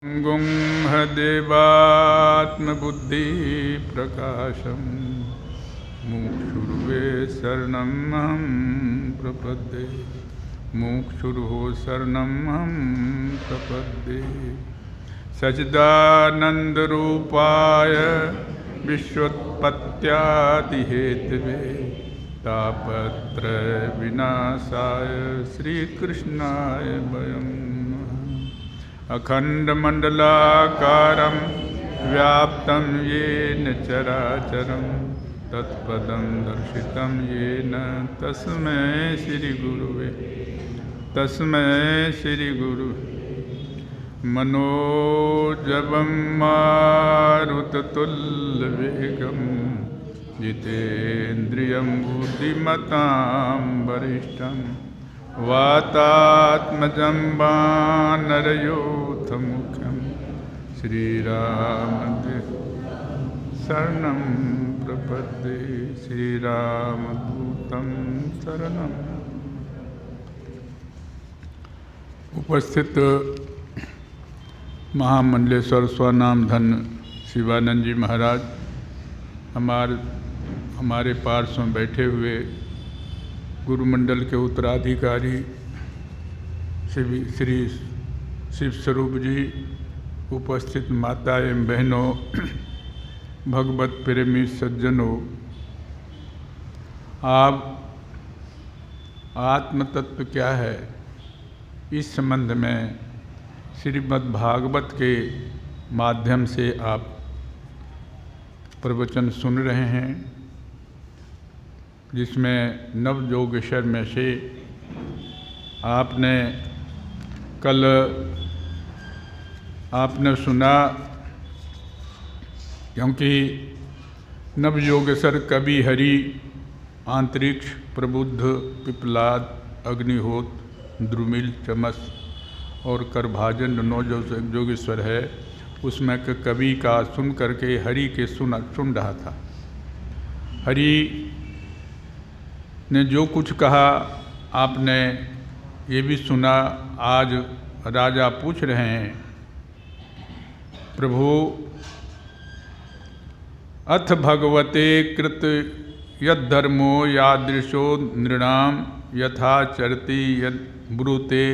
गुंहदेवात्मबुद्धिप्रकाशं मुक्षुर्वे शरणमहं प्रपद्ये। मुक्षुर्हो शरणमहं प्रपद्ये। सच्चिदानन्दरूपाय विश्वोत्पत्त्यादिहेतवे तापत्रयविनाशाय श्रीकृष्णाय वयं अखण्डमण्डलाकारं व्याप्तं येन चराचरं तत्पदं दर्शितं येन तस्मै श्रीगुरुवे मनोजवं मारुततुल्यवेगं जितेन्द्रियं बुद्धिमतां वरिष्ठं वातात्मजं वानरयूथमुख्यं श्रीरामदूतं शरणं प्रपद्ये। श्रीरामदूतं शरणं। उपस्थित महामंडलेश्वर स्वनाम धन्य शिवानंद जी महाराज, हमारे पार्श्व में बैठे हुए गुरुमंडल के उत्तराधिकारी श्री शिव स्वरूप जी, उपस्थित माता एवं बहनों, भगवत प्रेमी सज्जनों, आप आत्म तत्व क्या है इस संबंध में श्रीमद् भागवत के माध्यम से आप प्रवचन सुन रहे हैं, जिसमें नवयोगेश्वर में से आपने सुना, क्योंकि नवयोगेश्वर कवि हरि, अंतरिक्ष, प्रबुद्ध, पिपलाद, अग्निहोत्र, द्रुमिल, चमस और करभाजन नौ योगेश्वर है। उसमें कवि का सुन करके हरि के सुन रहा था। हरि ने जो कुछ कहा आपने ये भी सुना। आज राजा पूछ रहे हैं, प्रभु अथ भगवते कृत यद्धर्मो यादृशो नृणाम यथा चरति यद ब्रूते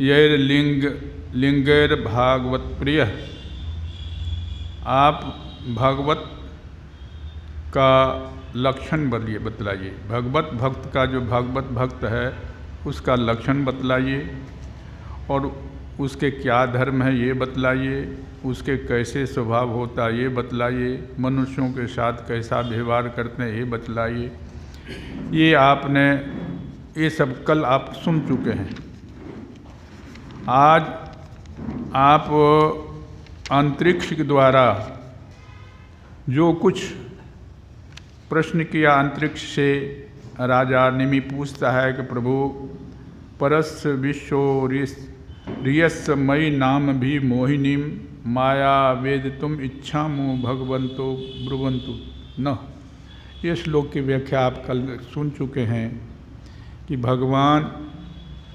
यैर्लिंगैर भागवत प्रिय। आप भागवत का लक्षण बतलाइए। भगवत भक्त का जो भागवत भक्त है उसका लक्षण बतलाइए, और उसके क्या धर्म है ये बतलाइए, उसके कैसे स्वभाव होता है ये बतलाइए, मनुष्यों के साथ कैसा व्यवहार करते हैं ये बतलाइए। ये आपने ये सब कल आप सुन चुके हैं। आज आप अंतरिक्ष के द्वारा जो कुछ प्रश्न किया, अंतरिक्ष से राजा निमि पूछता है कि प्रभु परस्य विश्व रियस्य मयि नाम भी मोहिनीम माया वेद तुम इच्छामु भगवंतो ब्रुवंतु न। ये श्लोक की व्याख्या आप कल सुन चुके हैं कि भगवान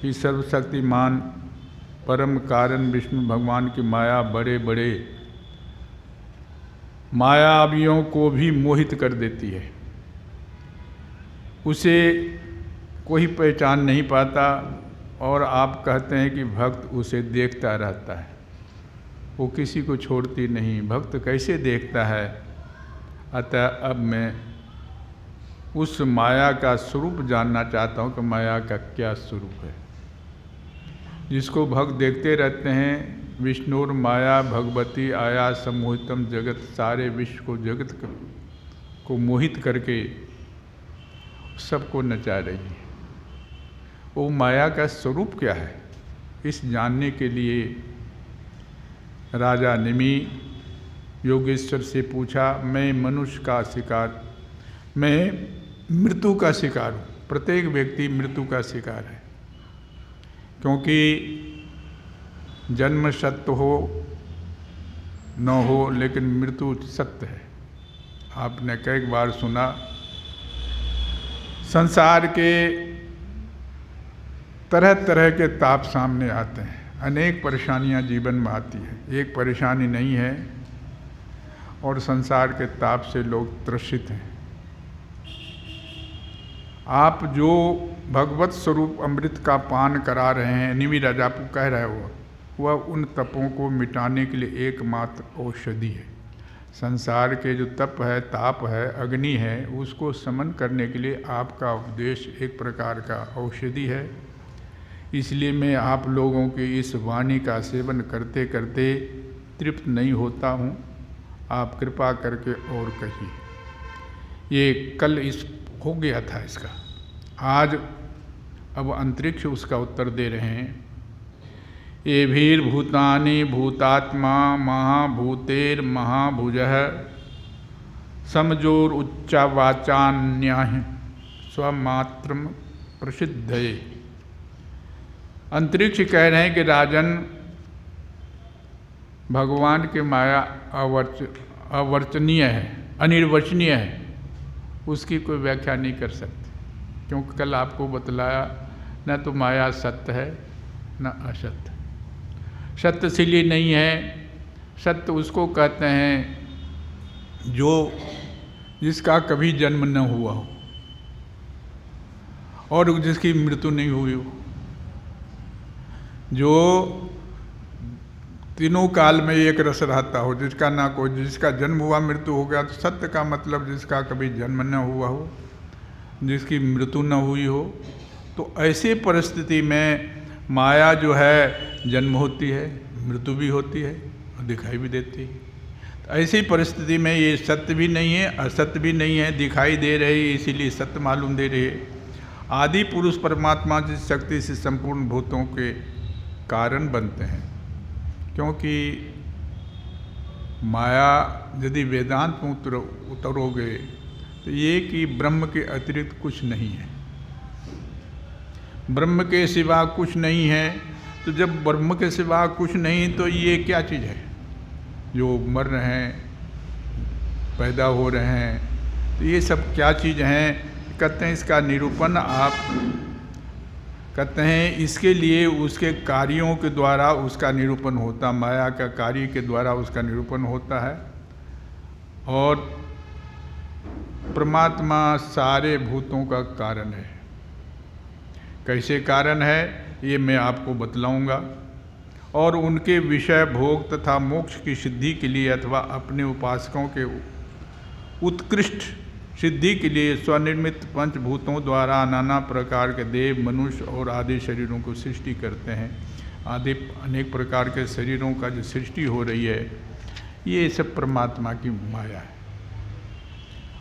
ही सर्वशक्तिमान परम कारण विष्णु भगवान की माया बड़े बड़े मायावियों को भी मोहित कर देती है। उसे कोई पहचान नहीं पाता, और आप कहते हैं कि भक्त उसे देखता रहता है, वो किसी को छोड़ती नहीं। भक्त कैसे देखता है? अतः अब मैं उस माया का स्वरूप जानना चाहता हूँ कि माया का क्या स्वरूप है, जिसको भक्त देखते रहते हैं। विष्णुर माया भगवती आया सम्मोहितम जगत, सारे विश्व को जगत को मोहित करके सबको नचा रही है। वो माया का स्वरूप क्या है, इस जानने के लिए राजा निमि योगेश्वर से पूछा। मैं मनुष्य का शिकार, मैं मृत्यु का शिकार हूँ। प्रत्येक व्यक्ति मृत्यु का शिकार है, क्योंकि जन्म सत्य हो न हो, लेकिन मृत्यु सत्य है। आपने कई बार सुना, संसार के तरह तरह के ताप सामने आते हैं। अनेक परेशानियां जीवन में आती है, एक परेशानी नहीं है, और संसार के ताप से लोग त्रसित हैं। आप जो भगवत स्वरूप अमृत का पान करा रहे हैं, निमि राजापू कह रहे हो, वह उन तपों को मिटाने के लिए एकमात्र औषधि है। संसार के जो तप है, ताप है, अग्नि है, उसको समन करने के लिए आपका उपदेश एक प्रकार का औषधि है। इसलिए मैं आप लोगों की इस वाणी का सेवन करते करते तृप्त नहीं होता हूँ। आप कृपा करके और कहिए। ये कल इस हो गया था इसका, आज अब अंतरिक्ष उसका उत्तर दे रहे हैं। ये भूतानि भूतात्मा महाभूतेर महाभुजः समजोर उच्चावाचान्याह स्वमात्रम प्रसिद्धये। अंतरिक्ष कह रहे हैं कि राजन, भगवान की माया अवर्चनीय है, अनिर्वचनीय है, उसकी कोई व्याख्या नहीं कर सकते। क्योंकि कल आपको बतलाया, न तो माया सत्य है न असत्य। सत्य इसलिए नहीं है, सत्य उसको कहते हैं जो जिसका कभी जन्म न हुआ हो और जिसकी मृत्यु नहीं हुई हो, जो तीनों काल में एक रस रहता हो, जिसका ना कोई, जिसका जन्म हुआ मृत्यु हो गया। तो सत्य का मतलब जिसका कभी जन्म न हुआ हो, जिसकी मृत्यु न हुई हो। तो ऐसी परिस्थिति में माया जो है जन्म होती है, मृत्यु भी होती है और दिखाई भी देती है। तो ऐसी परिस्थिति में ये सत्य भी नहीं है, असत्य भी नहीं है, दिखाई दे रही है, इसीलिए सत्य मालूम दे रही है। आदि पुरुष परमात्मा जिस शक्ति से संपूर्ण भूतों के कारण बनते हैं। क्योंकि माया यदि वेदांत में उतरोगे तो ये कि ब्रह्म के अतिरिक्त कुछ नहीं है, ब्रह्म के सिवा कुछ नहीं है। तो जब ब्रह्म के सिवा कुछ नहीं तो ये क्या चीज़ है जो मर रहे हैं, पैदा हो रहे हैं, तो ये सब क्या चीज़ हैं। कहते हैं इसका निरूपण आप कहते हैं इसके लिए उसके कार्यों के द्वारा उसका निरूपण होता, माया का कार्य के द्वारा उसका निरूपण होता है। और परमात्मा सारे भूतों का कारण है। कैसे कारण है ये मैं आपको बतलाऊंगा। और उनके विषय भोग तथा मोक्ष की सिद्धि के लिए अथवा अपने उपासकों के उत्कृष्ट सिद्धि के लिए स्वनिर्मित पंचभूतों द्वारा नाना प्रकार के देव, मनुष्य और आदि शरीरों को सृष्टि करते हैं। आदि अनेक प्रकार के शरीरों का जो सृष्टि हो रही है ये सब परमात्मा की माया है।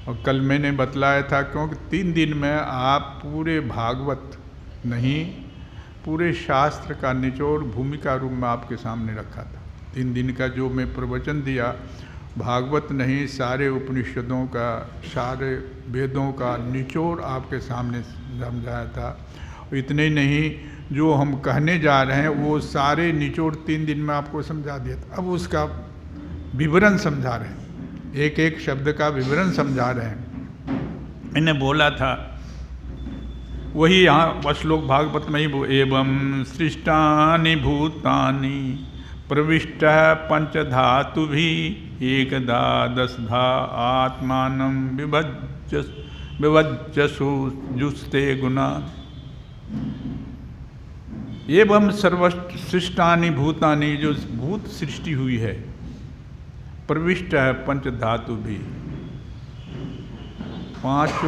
और कल मैंने बतलाया था, क्योंकि 3 दिन में आप पूरे भागवत नहीं, पूरे शास्त्र का निचोड़ भूमिका रूप में आपके सामने रखा था। 3 दिन का जो मैं प्रवचन दिया, भागवत नहीं सारे उपनिषदों का, सारे वेदों का निचोड़ आपके सामने समझाया था। इतने नहीं, जो हम कहने जा रहे हैं वो सारे निचोड़ 3 दिन में आपको समझा दिया था। अब उसका विवरण समझा रहे हैं, एक एक शब्द का विवरण समझा रहे हैं। मैंने बोला था वही यहाँ श्लोक भागवत में ही, एवं सृष्टानि भूतानि प्रविष्ट पंचधातु भी एकदा दशधा आत्मानं विभज्यसु जुस्ते गुणा। एवं सर्वसृष्टानि भूतानि, जो भूत सृष्टि हुई है, प्रविष्ट है पंचधातु भी, 5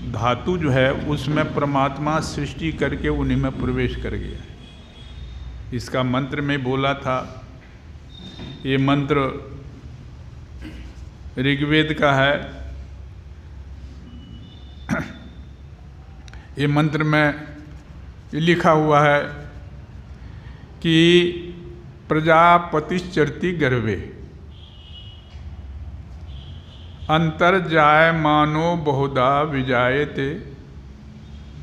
धातु जो है उसमें परमात्मा सृष्टि करके उन्हीं में प्रवेश कर गया है। इसका मंत्र में बोला था, ये मंत्र ऋग्वेद का है। ये मंत्र में ये लिखा हुआ है कि प्रजापतिश्चरति गर्भे अंतर्जायमानो बहुधा विजायते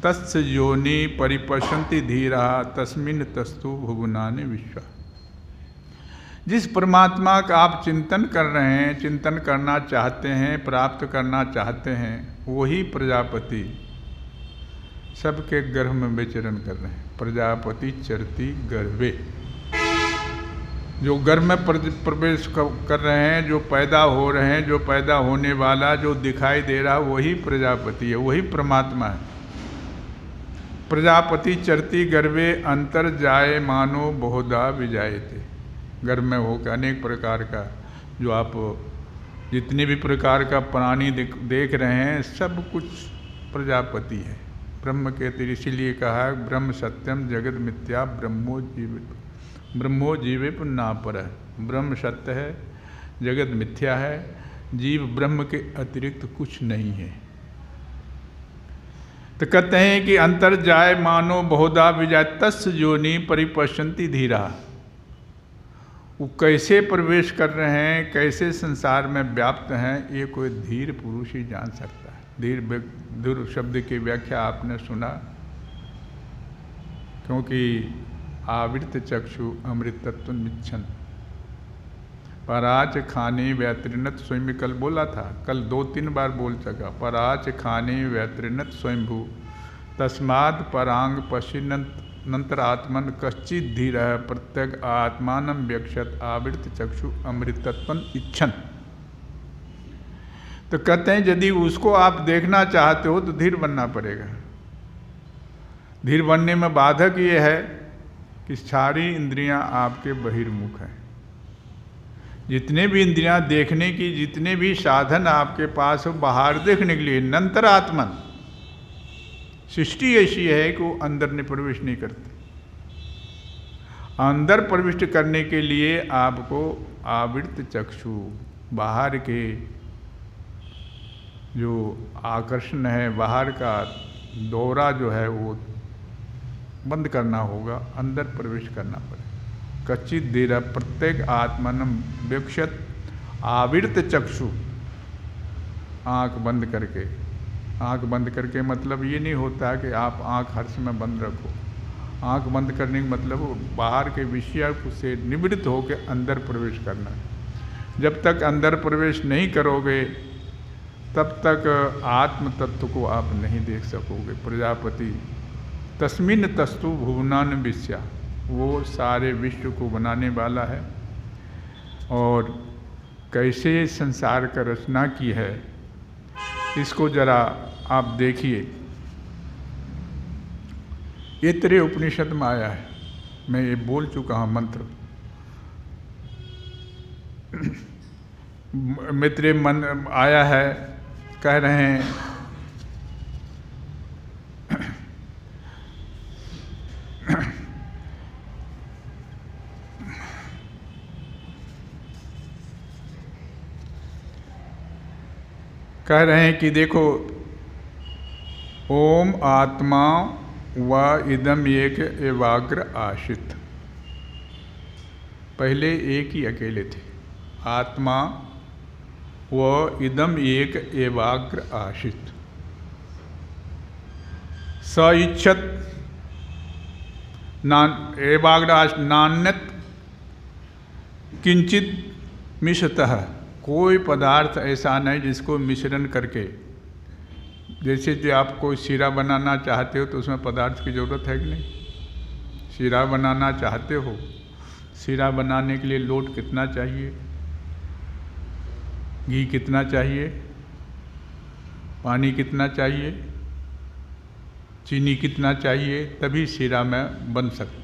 तस्य योनि परिपश्यन्ति धीरा तस्मिन् तस्तु भुवनानि विश्वा। जिस परमात्मा का आप चिंतन कर रहे हैं, चिंतन करना चाहते हैं, प्राप्त करना चाहते हैं, वही प्रजापति सबके गर्भ में विचरण कर रहे हैं। प्रजापति चरती गर्भे। जो गर्भ में प्रवेश कर रहे हैं, जो पैदा हो रहे हैं, जो पैदा होने वाला, जो दिखाई दे रहा, वही प्रजापति है, वही परमात्मा है। प्रजापति चरती गर्भे अंतर जाए मानो बहुधा विजायते। गर्भ में होकर अनेक प्रकार का, जो आप जितने भी प्रकार का प्राणी देख रहे हैं, सब कुछ प्रजापति है। ब्रह्म कहते, इसीलिए कहा ब्रह्म सत्यम जगत मिथ्या ब्रह्मो जीवे पुन्ना पर। ब्रह्म सत्य है, जगत मिथ्या है, जीव ब्रह्म के अतिरिक्त कुछ नहीं है। तो कहते हैं कि अंतर जाए मानो बहुधा विजाय तस् योनि परिपश्यन्ति धीरा। वो कैसे प्रवेश कर रहे हैं, कैसे संसार में व्याप्त हैं, ये कोई धीर पुरुष ही जान सकता है। धीर शब्द की व्याख्या आपने सुना, क्योंकि आवृत चक्षु अमृतत्व मिच्छन पराच खाने व्यत्रिनत स्वयं, कल बोला था, कल 2-3 बार बोल सका। पराच खाने व्यत्रिनत स्वयंभू तस्मात् परांग पश्यन्नंतर आत्मन कश्चित धीर प्रत्यग आत्मान व्यक्षत आवृत चक्षु अमृतत्व इच्छन। तो कहते हैं यदि उसको आप देखना चाहते हो तो धीर बनना पड़ेगा। धीर बनने में बाधक ये है कि सारी इंद्रियां आपके बहिर्मुख हैं। जितने भी इंद्रियां देखने की, जितने भी साधन आपके पास हो बाहर देखने के लिए, नंतर आत्मन, सृष्टि ऐसी है कि वो अंदर ने प्रवेश नहीं करती। अंदर प्रविष्ट करने के लिए आपको आवृत चक्षु, बाहर के जो आकर्षण है, बाहर का दौरा जो है वो बंद करना होगा, अंदर प्रवेश करना पड़ेगा। कच्चित धीर प्रत्येक आत्मनम विक्षत आवृत चक्षु, आंख बंद करके। आंख बंद करके मतलब ये नहीं होता कि आप आंख हर समय बंद रखो। आंख बंद करने का मतलब बाहर के विषय से निवृत्त होकर अंदर प्रवेश करना है। जब तक अंदर प्रवेश नहीं करोगे तब तक आत्म तत्व को आप नहीं देख सकोगे। प्रजापति तस्मिन तस्तु भुवनान विश्या, वो सारे विश्व को बनाने वाला है। और कैसे संसार का रचना की है इसको जरा आप देखिए। ये तेरे उपनिषद में आया है, मैं ये बोल चुका हूँ मंत्र। मित्र मन आया है, कह रहे हैं कि देखो ओम आत्मा व इदम एक एवाग्र आशित। पहले एक ही अकेले थे, आत्मा व इदम एक एवाग्र आशित। स इच्छत एवाग्र आशित नान्यत किंचित मिश्रतः। कोई पदार्थ ऐसा नहीं जिसको मिश्रण करके, जैसे कि आप कोई शीरा बनाना चाहते हो तो उसमें पदार्थ की ज़रूरत है कि नहीं। शीरा बनाना चाहते हो, शीरा बनाने के लिए लोट कितना चाहिए, घी कितना चाहिए, पानी कितना चाहिए, चीनी कितना चाहिए, तभी शीरा में बन सकता है।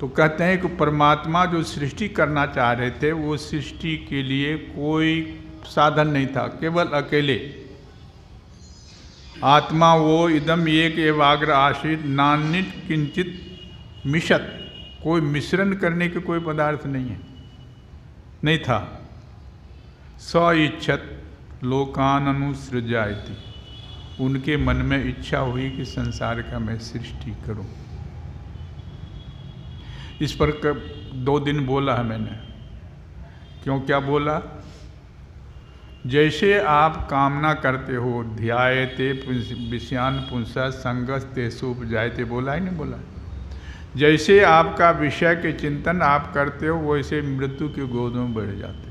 तो कहते हैं कि परमात्मा जो सृष्टि करना चाह रहे थे, वो सृष्टि के लिए कोई साधन नहीं था, केवल अकेले आत्मा वो इदम एक एवाग्र आशित नान्यत किंचित मिशत। कोई मिश्रण करने के कोई पदार्थ नहीं था। स इच्छत लोकान अनुसृजायति। उनके मन में इच्छा हुई कि संसार का मैं सृष्टि करूं। इस पर 2 दिन बोला है मैंने। क्यों, क्या बोला? जैसे आप कामना करते हो, ध्यायते विषयान पुंसा संगस तेसु उपजायते, बोला ही नहीं बोला? जैसे आपका विषय के चिंतन आप करते हो, वैसे मृत्यु की गोदों में बैठ जाते।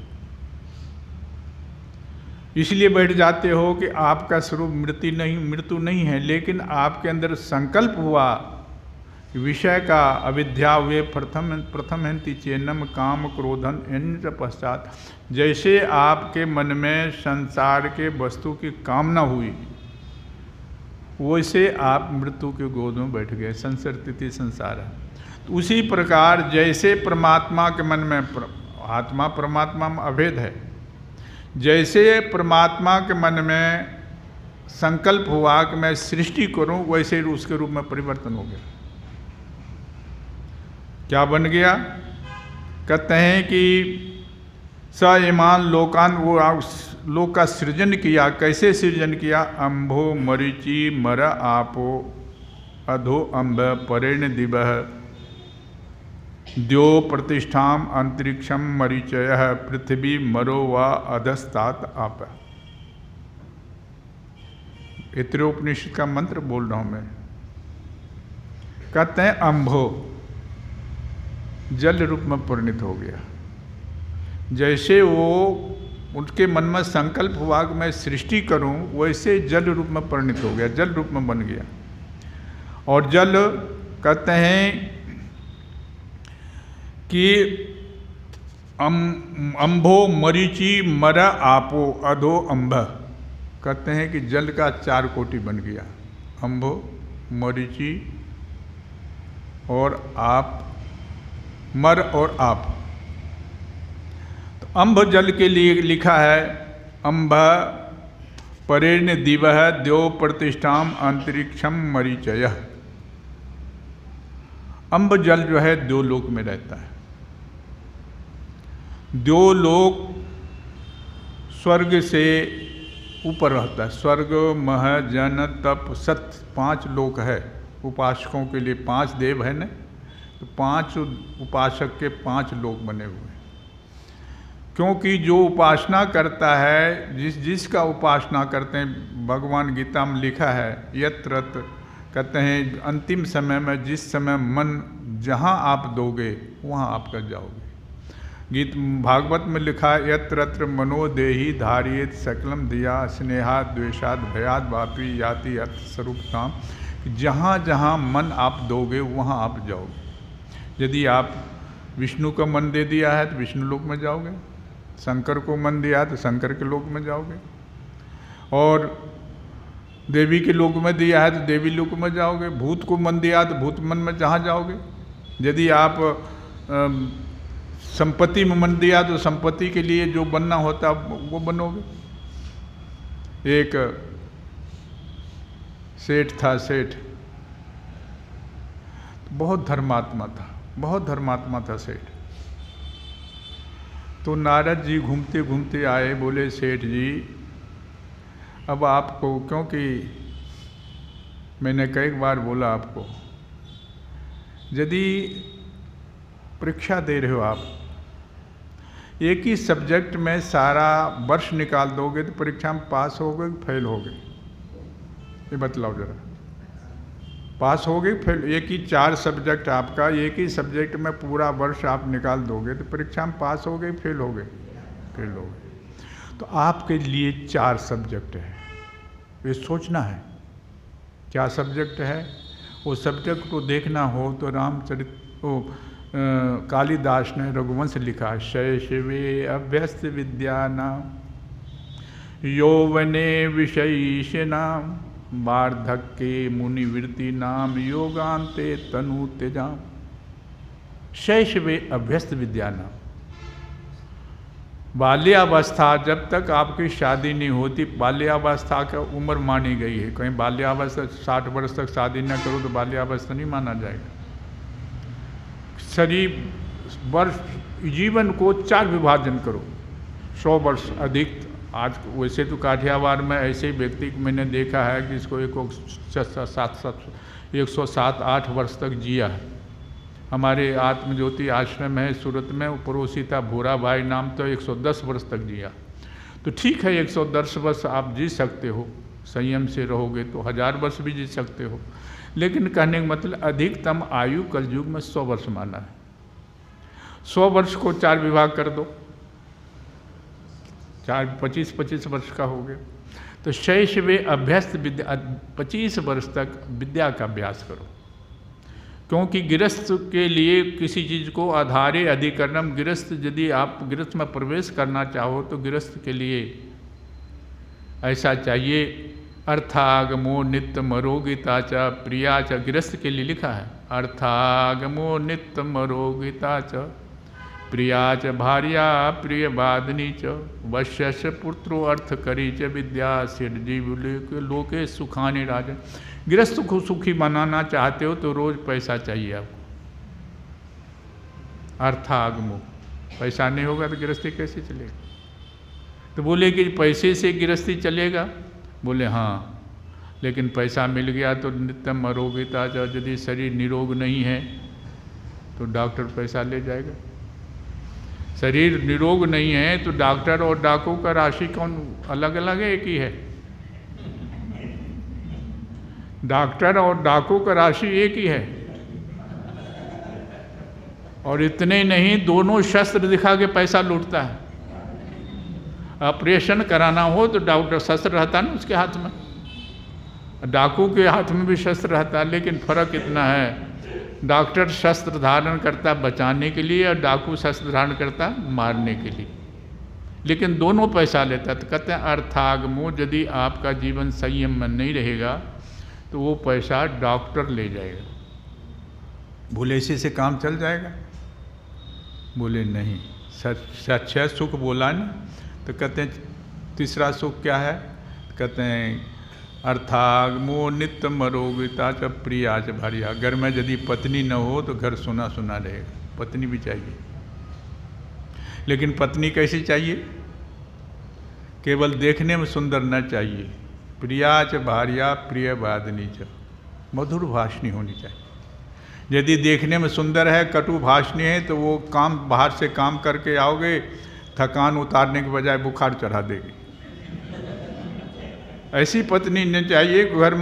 इसलिए बैठ जाते हो कि आपका स्वरूप मृत्यु नहीं है, लेकिन आपके अंदर संकल्प हुआ विषय का अविद्या वे प्रथम हंति चेन्नम काम क्रोधन इन पश्चात। जैसे आपके मन में संसार के वस्तु की कामना हुई, वैसे आप मृत्यु के गोद में बैठ गए। संसार तिथि संसार है। तो उसी प्रकार जैसे परमात्मा के मन में, आत्मा परमात्मा में अभेद है, जैसे परमात्मा के मन में संकल्प हुआ कि मैं सृष्टि करूं, वैसे उसके रूप में परिवर्तन हो गया। क्या बन गया? कहते हैं कि स ईमान लोकान, वो लोक का सृजन किया। कैसे सृजन किया? अम्भो मरीचि मर आपो अधो अम्ब परेण दिवः द्यो प्रतिष्ठाम अंतरिक्षम मरीचय पृथ्वी मरो व अधस्तात आप। ऐतरेयोपनिषद का मंत्र बोल रहा हूं मैं। कहते हैं अम्भो जल रूप में परिणत हो गया। जैसे वो उनके मन में संकल्प हुआ कि मैं सृष्टि करूं, वैसे जल रूप में परिणत हो गया, जल रूप में बन गया। और जल कहते हैं कि अम्भो मरीचि मर आपो अधो अम्भ। कहते हैं कि जल का 4 कोटि बन गया, अम्भो मरीचि और आप, मर और आप। तो अम्भ जल के लिए लिखा है अम्भ परेण दिवः द्यो प्रतिष्ठाम अंतरिक्षम मरीचय। अम्भ जल जो है 2 लोक में रहता है। 2 लोक स्वर्ग से ऊपर रहता है। स्वर्ग मह जन तप सत 5 लोक है। उपासकों के लिए 5 देव है न, तो 5 उपासक के 5 लोक बने हुए। क्योंकि जो उपासना करता है, जिसका उपासना करते हैं, भगवान गीता में लिखा है यत्र, कहते हैं अंतिम समय में जिस समय मन जहाँ आप दोगे वहाँ आप कर जाओगे। गीत भागवत में लिखा है यत्र मनो देहि धारियेत सकलम दिया स्नेहाद द्वेषाद भयाद वापी याति अर्थ स्वरूप काम। जहाँ जहाँ मन आप दोगे वहाँ आप जाओगे। यदि आप विष्णु का मन दे दिया है तो विष्णु लोक में जाओगे, शंकर को मन दिया है तो शंकर के लोक में जाओगे, और देवी के लोक में दिया है तो देवी लोक में जाओगे, भूत को मन दिया तो भूत मन में जहाँ जाओगे। यदि आप संपत्ति में मन दिया तो संपत्ति के लिए जो बनना होता वो बनोगे। एक सेठ था, सेठ बहुत धर्मात्मा था, बहुत धर्मात्मा था सेठ। तो नारद जी घूमते घूमते आए, बोले सेठ जी अब आपको, क्योंकि मैंने कई बार बोला आपको, यदि परीक्षा दे रहे हो आप, एक ही सब्जेक्ट में सारा वर्ष निकाल दोगे तो परीक्षा में पास होगे कि फेल होगे? ये बतलाओ जरा। पास होगे फेल? एक ही 4 सब्जेक्ट आपका, एक ही सब्जेक्ट में पूरा वर्ष आप निकाल दोगे तो परीक्षा में पास हो गए फेल हो गए? फेल हो गए। तो आपके लिए 4 सब्जेक्ट है, ये सोचना है क्या सब्जेक्ट है। वो सब्जेक्ट को देखना हो तो कालिदास ने रघुवंश लिखा, शैशवे अभ्यस्त विद्या नाम यौवने विषयीषणाम वार्धक्ये मुनिवृत्ति नाम योगांते तनु तेजाम। शैशवे अभ्यस्त विद्या नाम, बाल्यावस्था, जब तक आपकी शादी नहीं होती, बाल्यावस्था का उम्र मानी गई है। कहीं बाल्यावस्था 60 वर्ष तक शादी न करो तो बाल्यावस्था नहीं माना जाएगा। शरीर वर्ष, जीवन को 4 विभाजन करो, 100 वर्ष अधिक। आज वैसे तो काठियावाड़ में ऐसे व्यक्ति को मैंने देखा है कि इसको 107-8 वर्ष तक जिया है। हमारे आत्मज्योति आश्रम है सूरत में, वो पड़ोसी था भूरा भाई नाम, तो 110 वर्ष तक जिया। तो ठीक है 110 वर्ष आप जी सकते हो, संयम से रहोगे तो 1000 वर्ष भी जी सकते हो। लेकिन कहने का मतलब अधिकतम आयु कलयुग में 100 वर्ष माना है। 100 वर्ष को 4 विभाग कर दो, 25 वर्ष का हो गया। तो शैशवे अभ्यस्त विद्या, 25 वर्ष तक विद्या का अभ्यास करो। क्योंकि गृहस्थ के लिए किसी चीज़ को आधारे अधिकरणम, गृहस्थ यदि आप गृहस्थ में प्रवेश करना चाहो तो गृहस्थ के लिए ऐसा चाहिए, अर्थागमो नित्य मरोगिता च प्रिया च, गृहस्थ के लिए लिखा है अर्थागमो नित्य मरोगिता च प्रिया च भार्या प्रिय बादनी च वश्य पुत्रो अर्थ करी च विद्या सिर जीव लोके सुखानि राजन। गृहस्थ को सुखी बनाना चाहते हो तो रोज पैसा चाहिए आपको। अर्थागमो, पैसा नहीं होगा तो गृहस्थी कैसे चलेगा? तो बोले कि पैसे से गृहस्थी चलेगा, बोले हाँ, लेकिन पैसा मिल गया तो नित्यम अरोगिता, यदि शरीर निरोग नहीं है तो डॉक्टर पैसा ले जाएगा। शरीर निरोग नहीं है तो डॉक्टर और डाकू का राशि कौन अलग अलग है? एक ही है। डॉक्टर और डाकू का राशि एक ही है। और इतने नहीं, दोनों शस्त्र दिखा के पैसा लूटता है। ऑपरेशन कराना हो तो डॉक्टर शस्त्र रहता ना उसके हाथ में, डाकू के हाथ में भी शस्त्र रहता है, लेकिन फर्क इतना है, डॉक्टर शस्त्र धारण करता बचाने के लिए और डाकू शस्त्र धारण करता मारने के लिए, लेकिन दोनों पैसा लेता। तो कहते हैं अर्थागमो, यदि आपका जीवन संयम में नहीं रहेगा तो वो पैसा डॉक्टर ले जाएगा। बोले इसी से काम चल जाएगा? बोले नहीं, सच सुख बोला ना। तो कहते हैं तीसरा सुख क्या है? कहते हैं अर्थागमो नित्य मरोगिता च प्रिया च भार्या। घर में यदि पत्नी न हो तो घर सुना सुना रहेगा, पत्नी भी चाहिए। लेकिन पत्नी कैसी चाहिए? केवल देखने में सुंदर न चाहिए, प्रिया च भार्या प्रिय वादिनी च, मधुर भाषणी होनी चाहिए। यदि देखने में सुंदर है, कटु भाषणी है, तो वो काम बाहर से काम करके आओगे, थकान उतारने के बजाय बुखार चढ़ा देगी। ऐसी पत्नी नहीं चाहिए। घर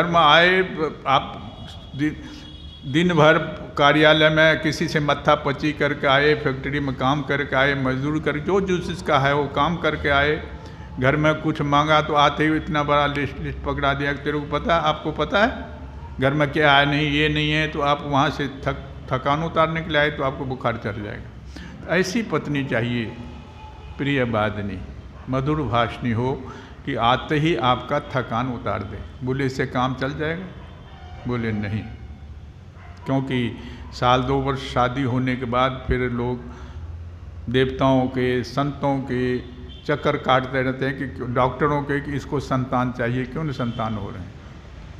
में आए, आप दिन भर कार्यालय में किसी से मत्था पची करके आए, फैक्ट्री में काम करके आए, मजदूर कर जो जिसका है वो काम करके आए, घर में कुछ मांगा तो आते ही इतना बड़ा लिस्ट पकड़ा दिया कि तेरे को पता है, आपको पता है घर में क्या है, नहीं ये नहीं है, तो आप वहाँ से थकान उतारने के लिए आए तो आपको बुखार चढ़ जाएगा। ऐसी पत्नी चाहिए, प्रिय वादिनी, मधुर भाषणी हो कि आते ही आपका थकान उतार दे। बोले इससे काम चल जाएगा? बोले नहीं, क्योंकि साल 2 वर्ष शादी होने के बाद फिर लोग देवताओं के संतों के चक्कर काटते रहते हैं कि डॉक्टरों के कि इसको संतान चाहिए, क्यों नहीं संतान हो रहे हैं?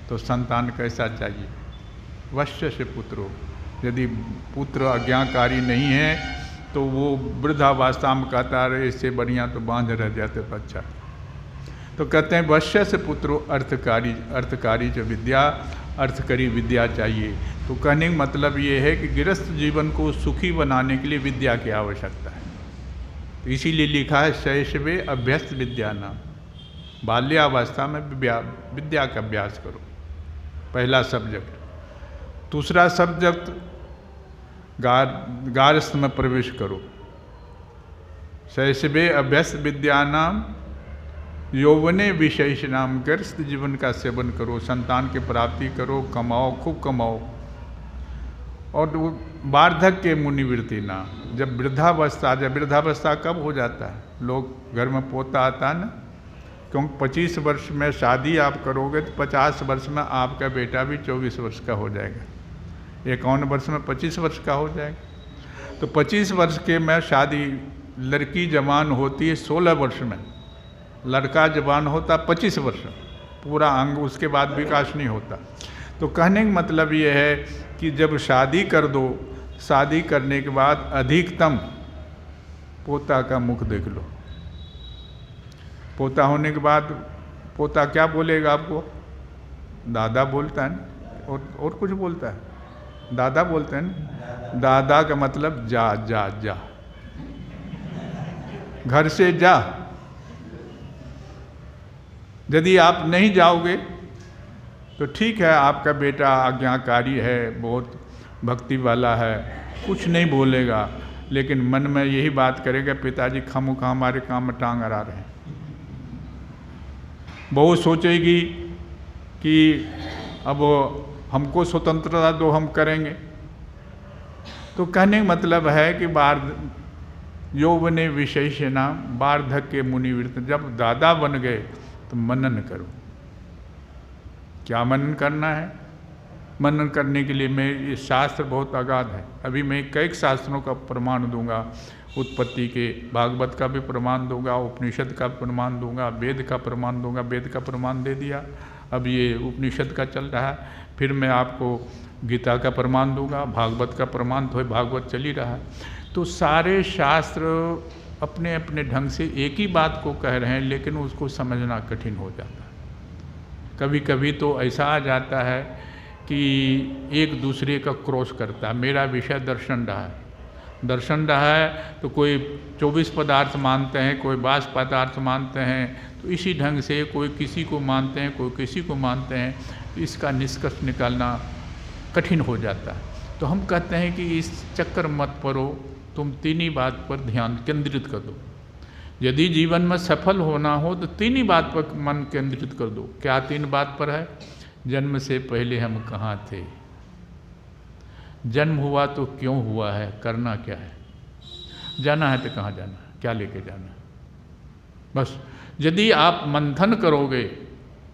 तो संतान कैसा चाहिए? वश्य से पुत्र हो। यदि पुत्र आज्ञाकारी नहीं है तो वो वृद्धावस्था में कहता रहे इससे बढ़िया तो बांझ रह जाते तो अच्छा। तो कहते हैं वश्य से पुत्रो अर्थकारी जो विद्या, अर्थकरी विद्या चाहिए। तो कहने का मतलब ये है कि गृहस्थ जीवन को सुखी बनाने के लिए विद्या की आवश्यकता है। तो इसीलिए लिखा है शैशवे अभ्यस्त विद्या नाम, बाल्यावस्था में विद्या का अभ्यास करो, पहला सब्जेक्ट। दूसरा सब्जेक्ट गारस्थ में प्रवेश करो। शैशवे अभ्यस्त विद्या नाम यौवने विशेष नाम, गृहस्थ जीवन का सेवन करो, संतान की प्राप्ति करो, कमाओ, खूब कमाओ। और वार्धक्य मुनिवृत्ति नाम, जब वृद्धावस्था, जब वृद्धावस्था कब हो जाता है? लोग घर में पोता आता है ना, क्योंकि 25 वर्ष में शादी आप करोगे तो 50 वर्ष में आपका बेटा भी 24 वर्ष का हो जाएगा, 51 वर्ष में 25 वर्ष का हो जाएगा। तो 25 वर्ष के में शादी, लड़की जवान होती है 16 वर्ष में, लड़का जवान होता 25 वर्ष, पूरा अंग, उसके बाद विकास नहीं होता। तो कहने का मतलब ये है कि जब शादी कर दो, शादी करने के बाद अधिकतम पोता का मुख देख लो। पोता होने के बाद पोता क्या बोलेगा आपको? दादा बोलता है ना, और कुछ बोलता है? दादा बोलते हैं ना। दादा का मतलब जा जा जा, घर से जा। यदि आप नहीं जाओगे तो ठीक है, आपका बेटा आज्ञाकारी है, बहुत भक्ति वाला है, कुछ नहीं बोलेगा, लेकिन मन में यही बात करेगा पिताजी खामोखा हमारे काम में टांग अड़ा रहे हैं। बहू सोचेगी कि अब हमको स्वतंत्रता दो, हम करेंगे। तो कहने का मतलब है कि यौवने विशेषणा वार्धक्य मुनिवृत्त, जब दादा बन गए तो मनन करो। क्या मनन करना है? मनन करने के लिए मैं, ये शास्त्र बहुत अगाध है। अभी मैं कई शास्त्रों का प्रमाण दूंगा, उत्पत्ति के, भागवत का भी प्रमाण दूंगा, उपनिषद का प्रमाण दूंगा, वेद का प्रमाण दूंगा। वेद का प्रमाण दे दिया, अब ये उपनिषद का चल रहा है, फिर मैं आपको गीता का प्रमाण दूंगा, भागवत का प्रमाण तो भागवत चल ही रहा है। तो सारे शास्त्र अपने अपने ढंग से एक ही बात को कह रहे हैं, लेकिन उसको समझना कठिन हो जाता है। कभी कभी तो ऐसा आ जाता है कि एक दूसरे का क्रॉस करता है। मेरा विषय दर्शन रहा है, दर्शन रहा है तो कोई 24 पदार्थ मानते हैं, कोई 22 पदार्थ मानते हैं, तो इसी ढंग से कोई किसी को मानते हैं, कोई किसी को मानते हैं, तो इसका निष्कर्ष निकालना कठिन हो जाता है। तो हम कहते हैं कि इस चक्कर मत पड़ो, तुम तीन ही बात पर ध्यान केंद्रित कर दो। यदि जीवन में सफल होना हो तो तीन ही बात पर मन केंद्रित कर दो। क्या तीन बात पर है? जन्म से पहले हम कहाँ थे, जन्म हुआ तो क्यों हुआ है, करना क्या है, जाना है तो कहाँ जाना है, क्या लेके जाना है। बस यदि आप मंथन करोगे,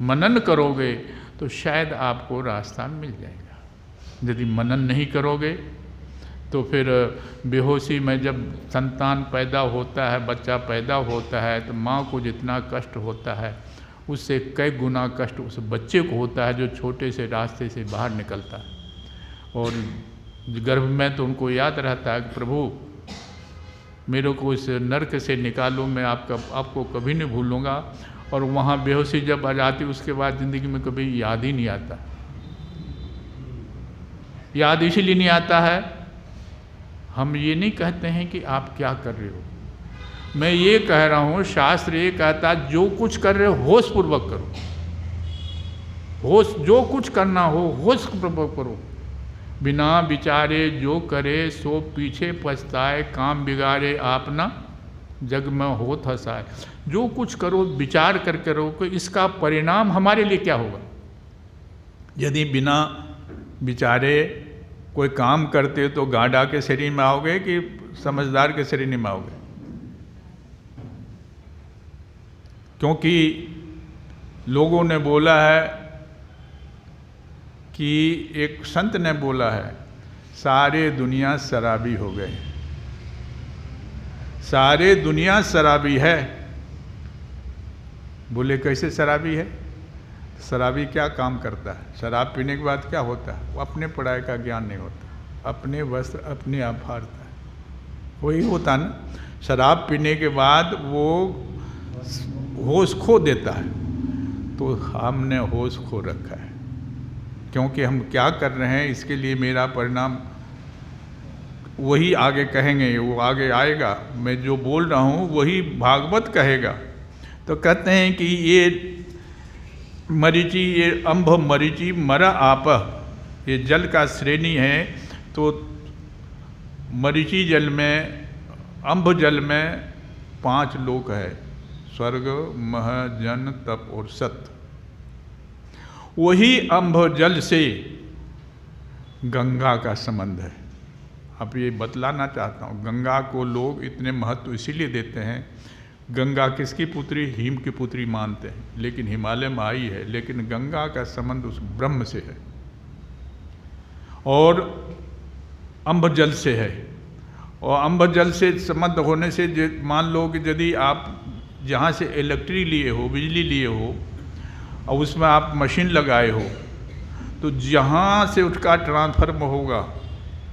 मनन करोगे, तो शायद आपको रास्ता मिल जाएगा। यदि मनन नहीं करोगे तो फिर बेहोशी में जब संतान पैदा होता है, बच्चा पैदा होता है, तो माँ को जितना कष्ट होता है उससे कई गुना कष्ट उस बच्चे को होता है जो छोटे से रास्ते से बाहर निकलता है। और गर्भ में तो उनको याद रहता है कि प्रभु मेरे को इस नरक से निकालो, मैं आपको कभी नहीं भूलूंगा। और वहाँ बेहोशी जब आ जाती उसके बाद ज़िंदगी में कभी याद ही नहीं आता। याद इसलिए नहीं आता है, हम ये नहीं कहते हैं कि आप क्या कर रहे हो, मैं ये कह रहा हूँ, शास्त्र ये कहता है जो कुछ कर रहे हो होश पूर्वक करो। होश, जो कुछ करना हो होश पूर्वक करो। बिना विचारे जो करे सो पीछे पछताए, काम बिगाड़े आपना जग में होत हंसाए। जो कुछ करो विचार करके करो कि इसका परिणाम हमारे लिए क्या होगा। यदि बिना विचारे कोई काम करते तो गांडा के शरीर में आओगे कि समझदार के शरीर में आओगे? क्योंकि लोगों ने बोला है कि एक संत ने बोला है, सारे दुनिया शराबी हो गए, सारे दुनिया शराबी है। बोले कैसे शराबी है? शराबी क्या काम करता है? शराब पीने के बाद क्या होता है? वो अपने पढ़ाई का ज्ञान नहीं होता, अपने वस्त्र अपने आप फाड़ता है, वही होता ना। शराब पीने के बाद वो होश खो देता है। तो हमने होश खो रखा है, क्योंकि हम क्या कर रहे हैं इसके लिए मेरा परिणाम वही आगे कहेंगे, वो आगे आएगा। मैं जो बोल रहा हूँ वही भागवत कहेगा। तो कहते हैं कि ये मरीचि, ये अम्भ मरीचि मर आप, ये जल का श्रेणी है। तो मरीचि जल में, अम्भ जल में 5 लोक है, स्वर्ग, मह, जन, तप और सत्य। वही अम्भ जल से गंगा का संबंध है। अब ये बतलाना चाहता हूँ, गंगा को लोग इतने महत्व इसीलिए देते हैं। गंगा किसकी पुत्री? हिम की पुत्री मानते हैं, लेकिन हिमालय में आई है। लेकिन गंगा का संबंध उस ब्रह्म से है और अम्ब जल से है। और अम्ब जल से संबंध होने से मान लो कि यदि आप जहाँ से इलेक्ट्रिक लिए हो, बिजली लिए हो, और उसमें आप मशीन लगाए हो, तो जहाँ से उसका ट्रांसफर होगा,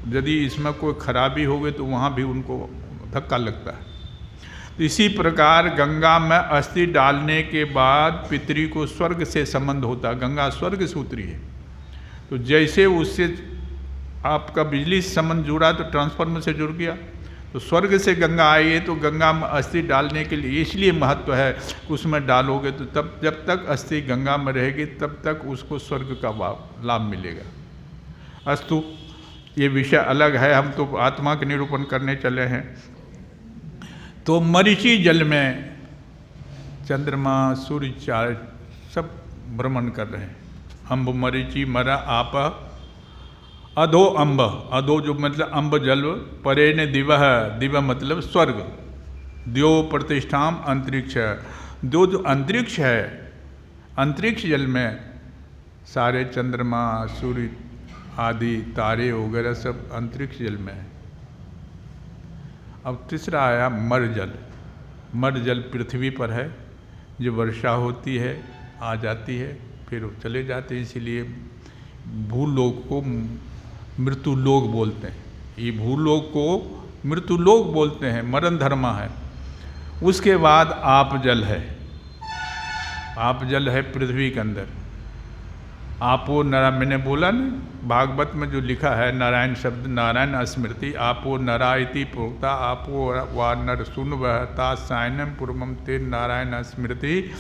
यदि इसमें कोई खराबी होगी तो वहाँ भी उनको धक्का लगता है। तो इसी प्रकार गंगा में अस्थि डालने के बाद पितरी को स्वर्ग से संबंध होता है। गंगा स्वर्ग से उतरी है, तो जैसे उससे आपका बिजली से संबंध जुड़ा तो ट्रांसफार्मर से जुड़ गया। तो स्वर्ग से गंगा आई है, तो गंगा में अस्थि डालने के लिए इसलिए महत्व है कि उसमें डालोगे तो तब, जब तक अस्थि गंगा में रहेगी तब तक उसको स्वर्ग का लाभ मिलेगा। अस्तु, ये विषय अलग है, हम तो आत्मा के निरूपण करने चले हैं। तो मरीचि जल में चंद्रमा, सूर्य, चार सब भ्रमण कर रहे हैं। अम्ब मरीचि मरा आप अधो अम्ब, अधो जो मतलब अम्ब जल, परे ने दिवह, दिव मतलब स्वर्ग, द्यो प्रतिष्ठाम अंतरिक्ष, दो जो अंतरिक्ष है, अंतरिक्ष जल में सारे चंद्रमा सूर्य आदि तारे वगैरह सब अंतरिक्ष जल में है। अब तीसरा आया मर जल। मर जल पृथ्वी पर है, जो वर्षा होती है आ जाती है फिर चले जाते हैं, इसीलिए भूलोक को मृत्युलोक बोलते हैं। ये भूलोक को मृत्युलोक बोलते हैं, मरण धर्मा है। उसके बाद आप जल है, आप जल है पृथ्वी के अंदर। आपो नारायण, मैंने बोला ना भागवत में जो लिखा है नारायण शब्द, नारायण स्मृति, आपो नरा इति प्रोक्ता, आपो वा नर सुन वहता सायनम पूर्वम ते नारायण स्मृति।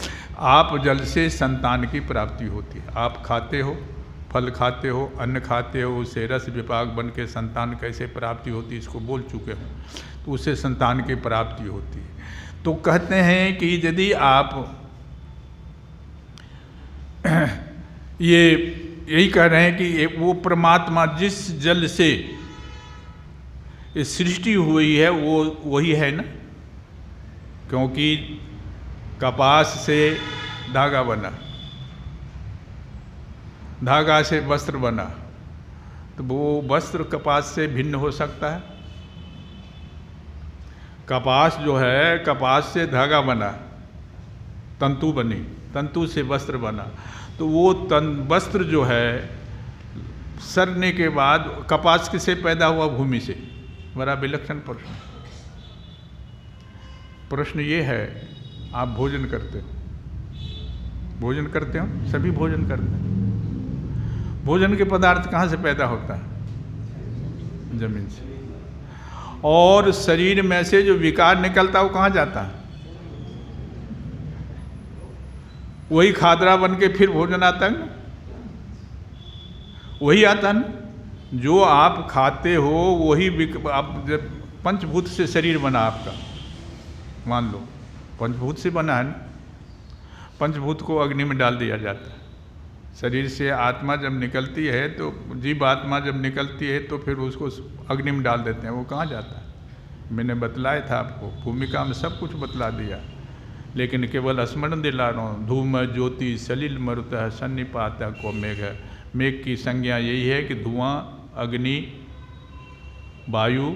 आप जल से संतान की प्राप्ति होती है। आप खाते हो, फल खाते हो, अन्न खाते हो, उससे रस विपाक बन के संतान कैसे प्राप्ति होती है इसको बोल चुके हो, तो उससे संतान की प्राप्ति होती है। तो कहते हैं कि यदि आप यही कह रहे हैं कि वो परमात्मा जिस जल से सृष्टि हुई है वो वही है ना, क्योंकि कपास से धागा बना, धागा से वस्त्र बना, तो वो वस्त्र कपास से भिन्न हो सकता है? कपास जो है, कपास से धागा बना, तंतु बनी, तंतु से वस्त्र बना, तो वो वस्त्र जो है सरने के बाद कपास किसे पैदा हुआ? भूमि से। बड़ा विलक्षण प्रश्न। प्रश्न ये है, आप भोजन करते हो, भोजन करते हो, सभी भोजन करते हैं। भोजन के पदार्थ कहाँ से पैदा होता है? जमीन से। और शरीर में से जो विकार निकलता है वो कहाँ जाता है? वही खादरा बन के फिर भोजन आता है ना, वही आता है ना। जो आप खाते हो वही आप जब पंचभूत से शरीर बना आपका, मान लो पंचभूत से बना है ना, पंचभूत को अग्नि में डाल दिया जाता है। शरीर से आत्मा जब निकलती है तो जीव आत्मा जब निकलती है तो फिर उसको अग्नि में डाल देते हैं। वो कहाँ जाता है? मैंने बतलाया था आपको, भूमिका में सब कुछ बतला दिया, लेकिन केवल स्मरण दिला रहा हूँ। धूम ज्योति सलिल मरुतः सन्निपात को मेघ। मेघ की संज्ञा यही है कि धुआं, अग्नि, वायु,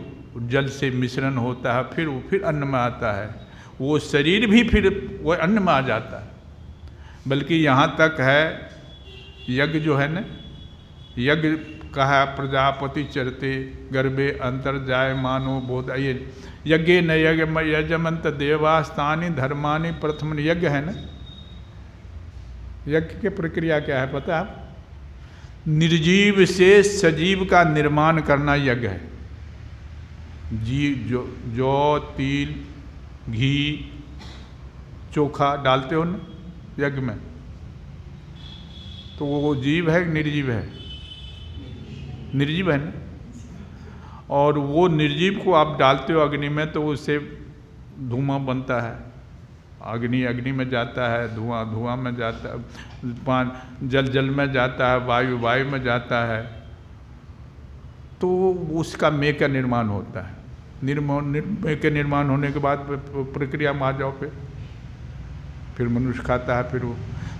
जल से मिश्रण होता है, फिर अन्न में आता है। वो शरीर भी फिर वो अन्न में आ जाता है। बल्कि यहाँ तक है, यज्ञ जो है ना, यज्ञ कहा प्रजापति चरते गर्भे अंतर जाय मानो बोध। ये यज्ञ न यज्ञ यजमंत देवास्तानि धर्मानि प्रथम यज्ञ है ना। यज्ञ की प्रक्रिया क्या है पता है आप? निर्जीव से सजीव का निर्माण करना यज्ञ है। जौ, तिल, घी, चोखा डालते हो ना यज्ञ में, तो वो जीव है निर्जीव है? निर्जीव है ना। और वो निर्जीव को आप डालते हो अग्नि में तो उससे धुआं बनता है। अग्नि में जाता है, धुआं में जाता है, जल में जाता है, वायु में जाता है, तो उसका मेघ का निर्माण होता है। मेघ के निर्माण होने के बाद प्रक्रिया में आ जाओ, फिर मनुष्य खाता है। फिर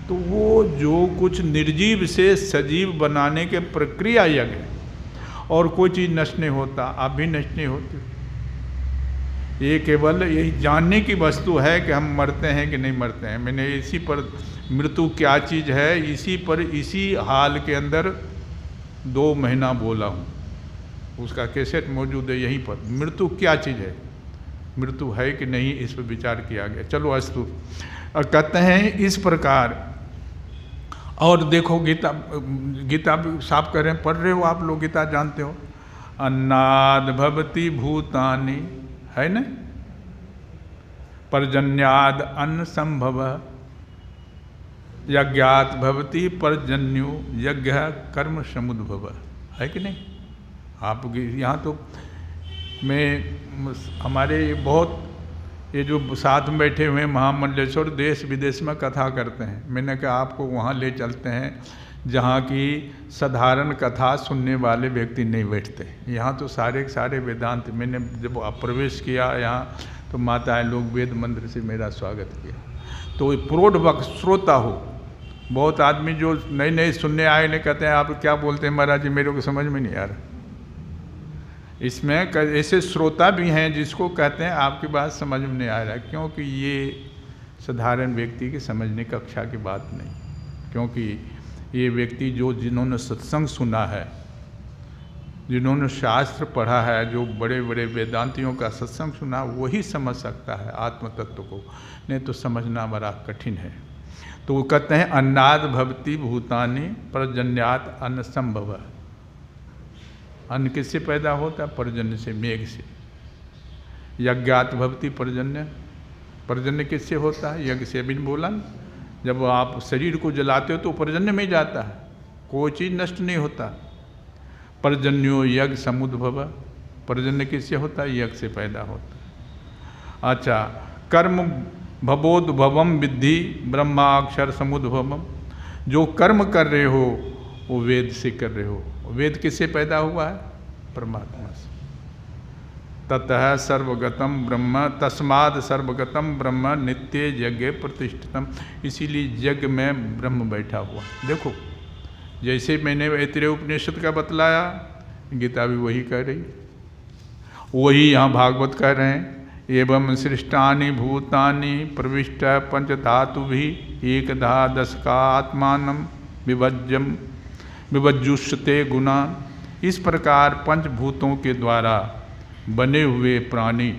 तो वो जो कुछ निर्जीव से सजीव बनाने के प्रक्रिया यज्ञ है। और कोई चीज़ नष्ट नहीं होता, आप भी नष्ट नहीं होते। ये केवल यही जानने की वस्तु है कि हम मरते हैं कि नहीं मरते हैं। मैंने इसी पर मृत्यु क्या चीज़ है, इसी पर इसी हाल के अंदर 2 महीना बोला हूँ। उसका कैसेट मौजूद है यहीं पर। मृत्यु क्या चीज़ है, मृत्यु है कि नहीं, इस पर विचार किया गया। चलो अस्तु। और कहते हैं इस प्रकार। और देखो गीता साफ कर रहे हैं, पढ़ रहे हो आप लोग, गीता जानते हो। अन्नाद भवति भूतानि, है न, पर्जन्याद अन्न संभव, यज्ञात भवति पर्जन्यो यज्ञ कर्म समुद्भव, है कि नहीं? आप यहाँ तो मैं हमारे बहुत ये जो साथ में बैठे हुए महामंडलेश्वर देश विदेश में कथा करते हैं। मैंने कहा आपको वहाँ ले चलते हैं जहाँ की साधारण कथा सुनने वाले व्यक्ति नहीं बैठते। यहाँ तो सारे के सारे वेदांत, मैंने जब प्रवेश किया यहाँ तो माताएं लोग वेद मंत्र से मेरा स्वागत किया। तो प्रौढ़ वक्त श्रोता हो, बहुत आदमी जो नए नए सुनने आए ने कहते हैं आप क्या बोलते हैं महाराज जी, मेरे को समझ में नहीं आ रहा। इसमें ऐसे श्रोता भी हैं जिसको कहते हैं आपकी बात समझ में नहीं आ रहा, क्योंकि ये साधारण व्यक्ति की समझने कक्षा की बात नहीं, क्योंकि ये व्यक्ति जिन्होंने सत्संग सुना है, जिन्होंने शास्त्र पढ़ा है, जो बड़े बड़े वेदांतियों का सत्संग सुना, वही समझ सकता है आत्म तत्व को, नहीं तो समझना बड़ा कठिन है। तो वो कहते हैं अन्नाद भवति भूतानि पर्जन्यात अन्न संभव। अन्न किससे पैदा होता है? पर्जन्य से, मेघ से। यज्ञात भवति पर्जन्य, पर्जन्य किससे होता है? यज्ञ से। अभी बोला न, जब आप शरीर को जलाते हो तो पर्जन्य में जाता है, कोई चीज़ नष्ट नहीं होता। पर्जन्यो यज्ञ समुद्भव, पर्जन्य किससे होता है? यज्ञ से पैदा होता है। अच्छा, कर्म भवोद्भवम विद्धि ब्रह्माक्षर समुद्भवम, जो कर्म कर रहे हो वो वेद से कर रहे हो। वेद किससे पैदा हुआ है? परमात्मा से। ततः सर्वगतम ब्रह्म तस्माद सर्वगतम ब्रह्म नित्य यज्ञ प्रतिष्ठितम, इसीलिए यज्ञ में ब्रह्म बैठा हुआ। देखो जैसे मैंने ऐतरेय उपनिषद का बतलाया, गीता भी वही कह रही, वही यहाँ भागवत कह रहे हैं। एवं सृष्टानि भूतानि प्रविष्ट पंचधातु भी एकधा दशका आत्मानं विभज्जुष्यते गुणा। इस प्रकार पंचभूतों के द्वारा बने हुए प्राणी,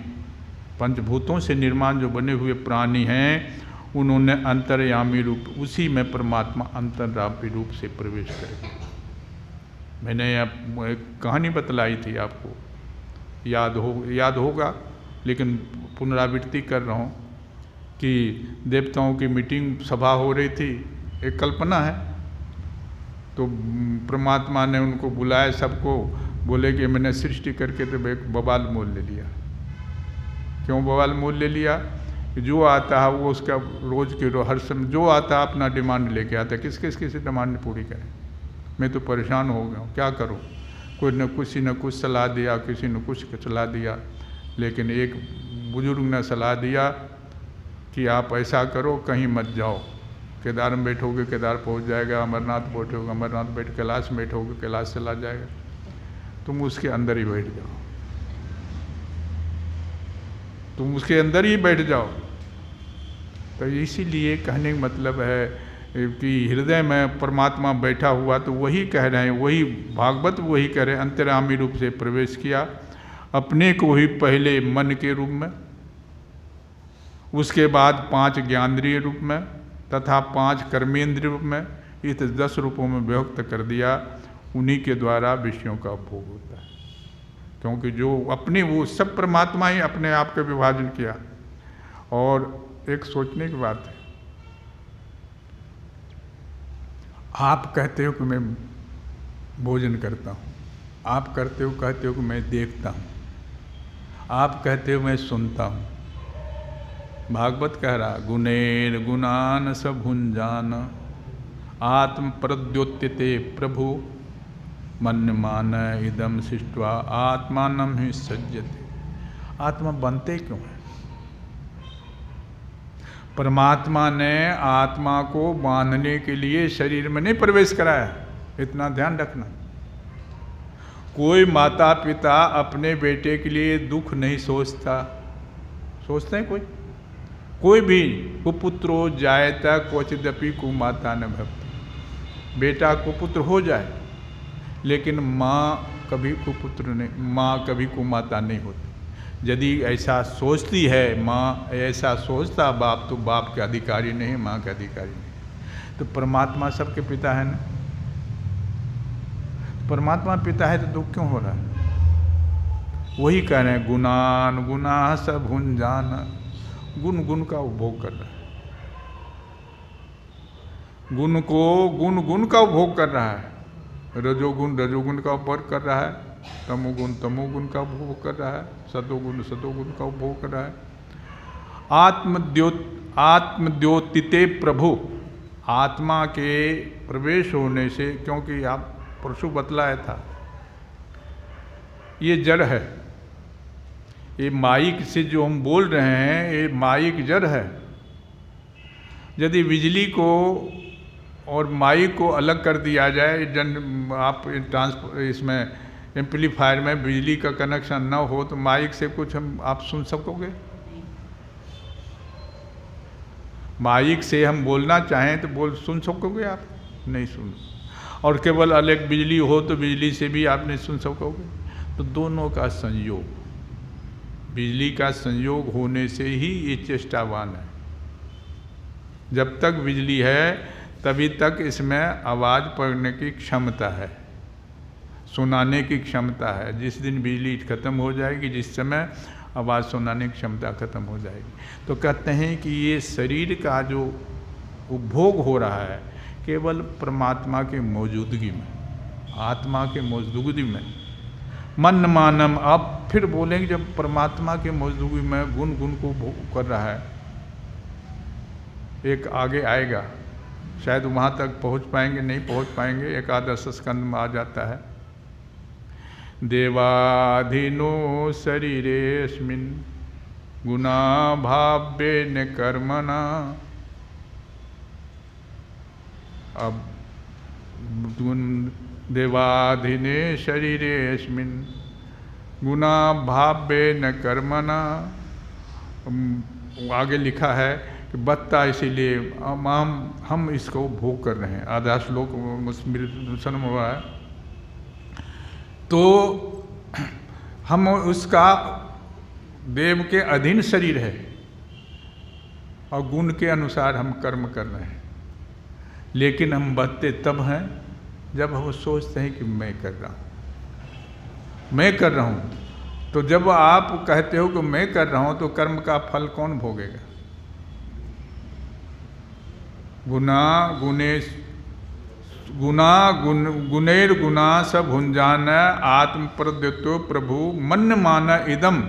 पंचभूतों से निर्माण जो बने हुए प्राणी हैं, उन्होंने अंतर्यामी रूप, उसी में परमात्मा अंतर्यामी रूप से प्रवेश करे। मैंने एक कहानी बतलाई थी आपको, याद होगा, लेकिन पुनरावृत्ति कर रहा हूँ कि देवताओं की मीटिंग सभा हो रही थी, एक कल्पना है। तो परमात्मा ने उनको बुलाया सबको, बोले कि मैंने सृष्टि करके तो एक बवाल मोल ले लिया। क्यों बवाल मोल ले लिया? जो आता है वो उसका रोज़ के हर समय जो आता है अपना डिमांड लेके आता है, किसी डिमांड पूरी करें। मैं तो परेशान हो गया हूँ, क्या करूँ? किसी ने कुछ सलाह दिया, किसी ने कुछ सलाह दिया, लेकिन एक बुजुर्ग ने सलाह दिया कि आप ऐसा करो, कहीं मत जाओ, केदार में बैठोगे केदार पहुंच जाएगा, अमरनाथ बैठोगे अमरनाथ बैठ, कैलाश में बैठोगे कैलाश चला जाएगा, तुम उसके अंदर ही बैठ जाओ, तुम उसके अंदर ही बैठ जाओ। तो इसीलिए कहने का मतलब है कि हृदय में परमात्मा बैठा हुआ, तो वही कह रहे हैं, वही भागवत वही कह रहे हैं, अंतर्यामी रूप से प्रवेश किया अपने को ही पहले मन के रूप में, उसके बाद 5 ज्ञानेंद्रिय रूप में तथा 5 कर्मेंद्रिय रूप में, इस 10 रूपों में विभक्त कर दिया। उन्हीं के द्वारा विषयों का उपभोग होता है, क्योंकि जो अपने वो सब परमात्मा ही अपने आप का विभाजन किया। और एक सोचने की बात है, आप कहते हो कि मैं भोजन करता हूँ, आप कहते हो कि मैं देखता हूँ, आप कहते हो मैं सुनता हूँ। भागवत कह रहा गुणेन गुणान स भुंजान आत्म प्रद्योत्यते प्रभु मन्यमान इदम सृष्ट्वा आत्मानं ही सज्जते। आत्मा बनते क्यों है? परमात्मा ने आत्मा को बांधने के लिए शरीर में नहीं प्रवेश कराया, इतना ध्यान रखना। कोई माता पिता अपने बेटे के लिए दुख नहीं सोचता, सोचते हैं कोई भी? कुपुत्रो जायता क्वचिदपि कुमाता न भवति। बेटा कुपुत्र हो जाए, लेकिन माँ कभी कुपुत्र नहीं, माँ कभी कुमाता नहीं होती। यदि ऐसा सोचती है माँ, ऐसा सोचता बाप, तो बाप के अधिकारी नहीं, माँ के अधिकारी नहीं। तो परमात्मा सबके पिता है ना, परमात्मा पिता है तो दुख क्यों हो रहा है? वही कह रहे हैं गुणान गुना स भुंजान, गुण गुण का उपभोग कर रहा है, गुण को गुण का उपभोग कर रहा है। रजोगुण का उपभोग कर रहा है, तमोगुण का उपभोग कर रहा है, सतोगुण का उपभोग कर रहा है। आत्मद्योतिते प्रभु, आत्मा के प्रवेश होने से, क्योंकि आप परसों बतलाया था, ये जड़ है, ये माइक से जो हम बोल रहे हैं ये माइक जड़ है। यदि बिजली को और माइक को अलग कर दिया जाए, आप इसमें एम्पलीफायर में बिजली का कनेक्शन ना हो तो माइक से कुछ आप सुन सकोगे? माइक से हम बोलना चाहें तो सुन सकोगे आप? नहीं सुन। और केवल अलग बिजली हो तो बिजली से भी आप नहीं सुन सकोगे। तो दोनों का संयोग, बिजली का संयोग होने से ही ये चेष्टावान है। जब तक बिजली है तभी तक इसमें आवाज़ पढ़ने की क्षमता है, सुनाने की क्षमता है। जिस दिन बिजली खत्म हो जाएगी, जिस समय आवाज़ सुनाने की क्षमता खत्म हो जाएगी, तो कहते हैं कि ये शरीर का जो उपभोग हो रहा है केवल परमात्मा के मौजूदगी में, आत्मा के मौजूदगी में। मन मानम, आप फिर बोलेंगे जब परमात्मा के मौजूदगी में गुण को भोग कर रहा है, एक आगे आएगा, शायद वहाँ तक पहुँच पाएंगे, नहीं पहुँच पाएंगे, एकादश स्कंद में आ जाता है। देवाधीनो शरीरेस्मिन् गुणा भाव्येन कर्मणा। अब देवाधीने शरीरेस्मिन् गुणा भाव्येन कर्मणा, आगे लिखा है कि बत्ता, इसीलिए हम इसको भोग कर रहे हैं। आधा श्लोक स्मृति में हुआ है। तो हम उसका देव के अधीन शरीर है और गुण के अनुसार हम कर्म कर रहे हैं, लेकिन हम बचते तब हैं जब हम सोचते हैं कि मैं कर रहा हूँ, मैं कर रहा हूँ। तो जब आप कहते हो कि मैं कर रहा हूँ तो कर्म का फल कौन भोगेगा? गुणैर गुणा स भुंजान आत्म प्रद्युतो प्रभु मन मान इदम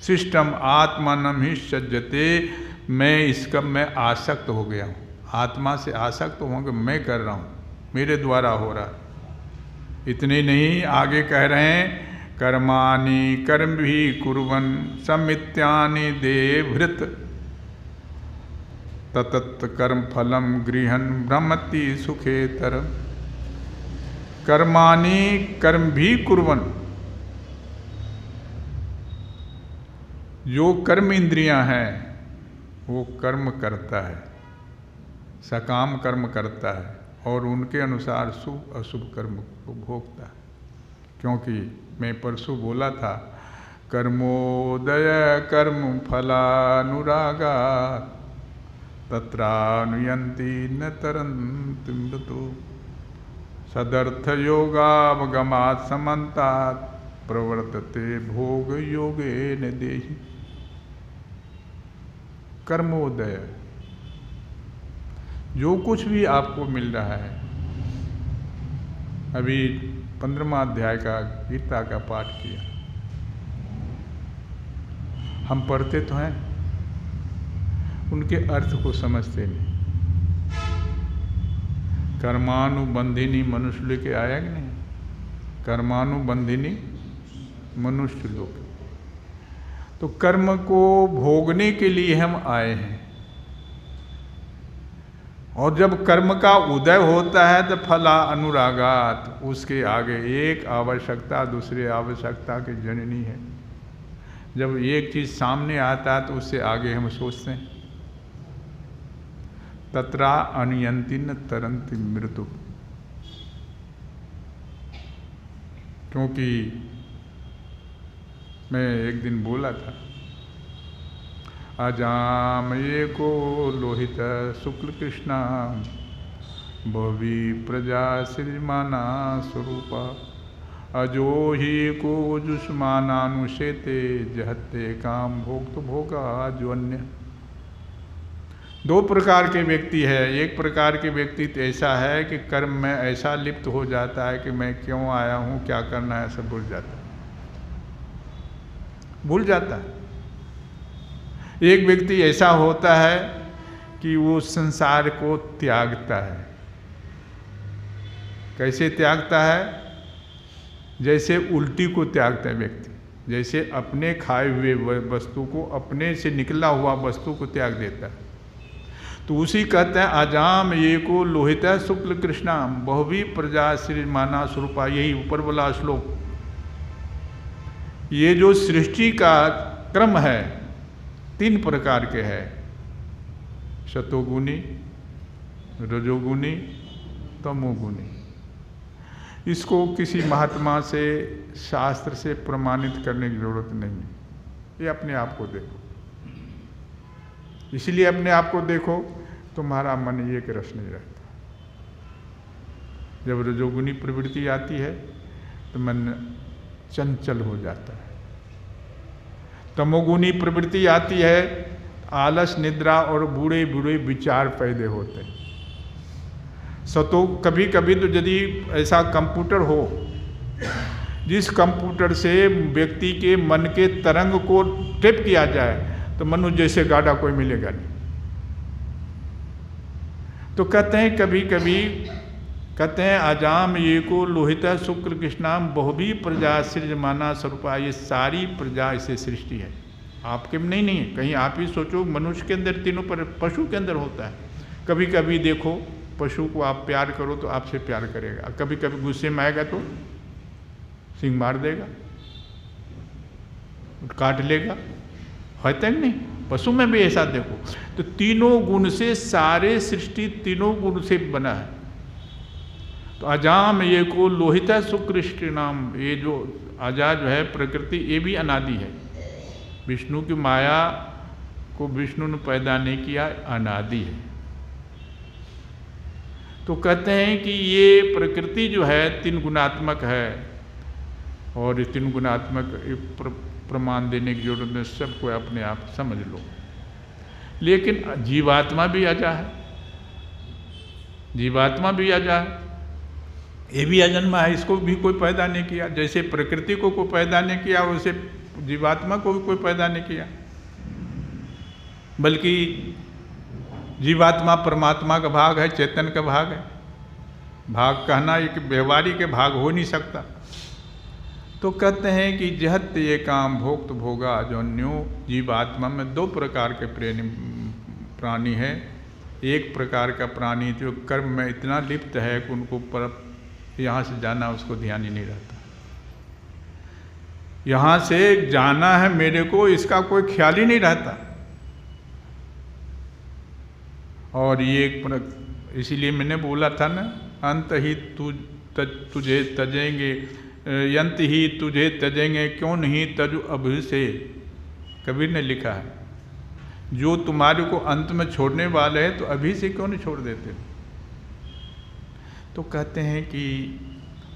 शिष्टम आत्मानम ही सज्जते। मैं इसका मैं आसक्त हो गया हूँ, आत्मा से आसक्त हो कि मैं कर रहा हूँ, मेरे द्वारा हो रहा। इतने नहीं, आगे कह रहे हैं कर्माणि कर्म भी कुर्वन् समित्यानि देवभृत ततत् कर्म फलम गृहन् ब्रह्मति सुखेतर। कर्माणि कर्म भी कुर्वन्, जो कर्म इंद्रियां हैं वो कर्म करता है, सकाम कर्म करता है और उनके अनुसार शुभ अशुभ कर्म को भोगता है। क्योंकि मैं परसों बोला था कर्मोदय कर्म फलानुरागा तत्रानुयन्ति न तरन्ति मृतो सदर्थ योगावगमात् समन्तात् प्रवर्तते भोग योगेन देहि। कर्मोदय, जो कुछ भी आपको मिल रहा है, अभी 15वां अध्याय का गीता का पाठ किया, हम पढ़ते तो हैं, उनके अर्थ को समझते नहीं। कर्मानुबंधिनी मनुष्य लेके आया कि नहीं? कर्मानुबंधिनी मनुष्य लोग। तो कर्म को भोगने के लिए हम आए हैं, और जब कर्म का उदय होता है तो फला अनुरागात, उसके आगे एक आवश्यकता दूसरे आवश्यकता की जननी है। जब एक चीज़ सामने आता है तो उससे आगे हम सोचते हैं। तत्रा अनुयंति न तरंति मृत्यु, क्योंकि मैं एक दिन बोला था अजामये को लोहित शुक्ल कृष्णा भवि प्रजा श्रीमाना स्वरूपा अजो ही को जुष्मानानुशेते जहते काम भोग तो भोगा जो अन्य। दो प्रकार के व्यक्ति है। एक प्रकार के व्यक्ति तो ऐसा है कि कर्म में ऐसा लिप्त हो जाता है कि मैं क्यों आया हूँ, क्या करना है, सब भूल जाता है। एक व्यक्ति ऐसा होता है कि वो संसार को त्यागता है। कैसे त्यागता है? जैसे उल्टी को त्यागता है व्यक्ति, जैसे अपने खाए हुए वस्तु को, अपने से निकला हुआ वस्तु को त्याग देता है। तो उसी कहते हैं अजाम ये को लोहित शुक्ल कृष्णाम बहुवी प्रजा श्री माना स्वरूपा। यही ऊपर वाला श्लोक, ये जो सृष्टि का क्रम है 3 प्रकार के है, शतोगुनी, रजोगुनी, तमोगुनी। इसको किसी महात्मा से, शास्त्र से प्रमाणित करने की जरूरत नहीं है, ये अपने आप को देखो। इसलिए अपने आप को देखो, तुम्हारा मन एक रस नहीं रहता। जब रजोगुनी प्रवृत्ति आती है तो मन चंचल हो जाता है। तमोगुनी प्रवृत्ति आती है, आलस, निद्रा और बुरे बुरे विचार पैदा होते हैं। सतो कभी कभी तो यदि ऐसा कंप्यूटर हो जिस कंप्यूटर से व्यक्ति के मन के तरंग को टेप किया जाए तो मनुष्य जैसे गाढ़ा कोई मिलेगा नहीं। तो कहते हैं कभी कभी कहते हैं अजाम ये को लोहित शुक्ल कृष्णाम बहुवी प्रजा सृजमाना स्वरूपा। ये सारी प्रजा इसे सृष्टि है, आपके में नहीं है। कहीं आप ही सोचो, मनुष्य के अंदर तीनों पर, पशु के अंदर होता है। कभी कभी देखो, पशु को आप प्यार करो तो आपसे प्यार करेगा, कभी कभी गुस्से में आएगा तो सिंह मार देगा, काट लेगा, होता है नहीं? पशु में भी ऐसा देखो। तो तीनों गुण से सारे सृष्टि तीनों गुण से बना है। तो अजाम ये को लोहित सुकृष्ण नाम, ये जो अजा जो है प्रकृति, ये भी अनादि है। विष्णु की माया को विष्णु ने पैदा नहीं किया, अनादि है। तो कहते हैं कि ये प्रकृति जो है 3 गुणात्मक है, और 3 गुणात्मक प्रमाण देने की जरूरत नहीं, सबको अपने आप समझ लो। लेकिन जीवात्मा भी अजा है, जीवात्मा भी अजा है, ये भी अजन्मा है, इसको भी कोई पैदा नहीं किया। जैसे प्रकृति को कोई पैदा नहीं किया, वैसे जीवात्मा को भी कोई पैदा नहीं किया। बल्कि जीवात्मा परमात्मा का भाग है, चेतन का भाग है। भाग कहना एक व्यवहारिक के भाग हो नहीं सकता। तो कहते हैं कि जहत ये काम भोक्त भोगा जो न्यू। जीवात्मा में 2 प्रकार के प्राणी हैं। एक प्रकार का प्राणी जो कर्म में इतना लिप्त है कि उनको पर यहाँ से जाना उसको ध्यान ही नहीं रहता। यहाँ से जाना है मेरे को, इसका कोई ख्याल ही नहीं रहता। और ये इसीलिए मैंने बोला था ना, अंत ही तुझे तजेंगे, यंत ही तुझे तजेंगे, क्यों नहीं तजु अभी से। कबीर ने लिखा है, जो तुम्हारे को अंत में छोड़ने वाले हैं तो अभी से क्यों नहीं छोड़ देते। तो कहते हैं कि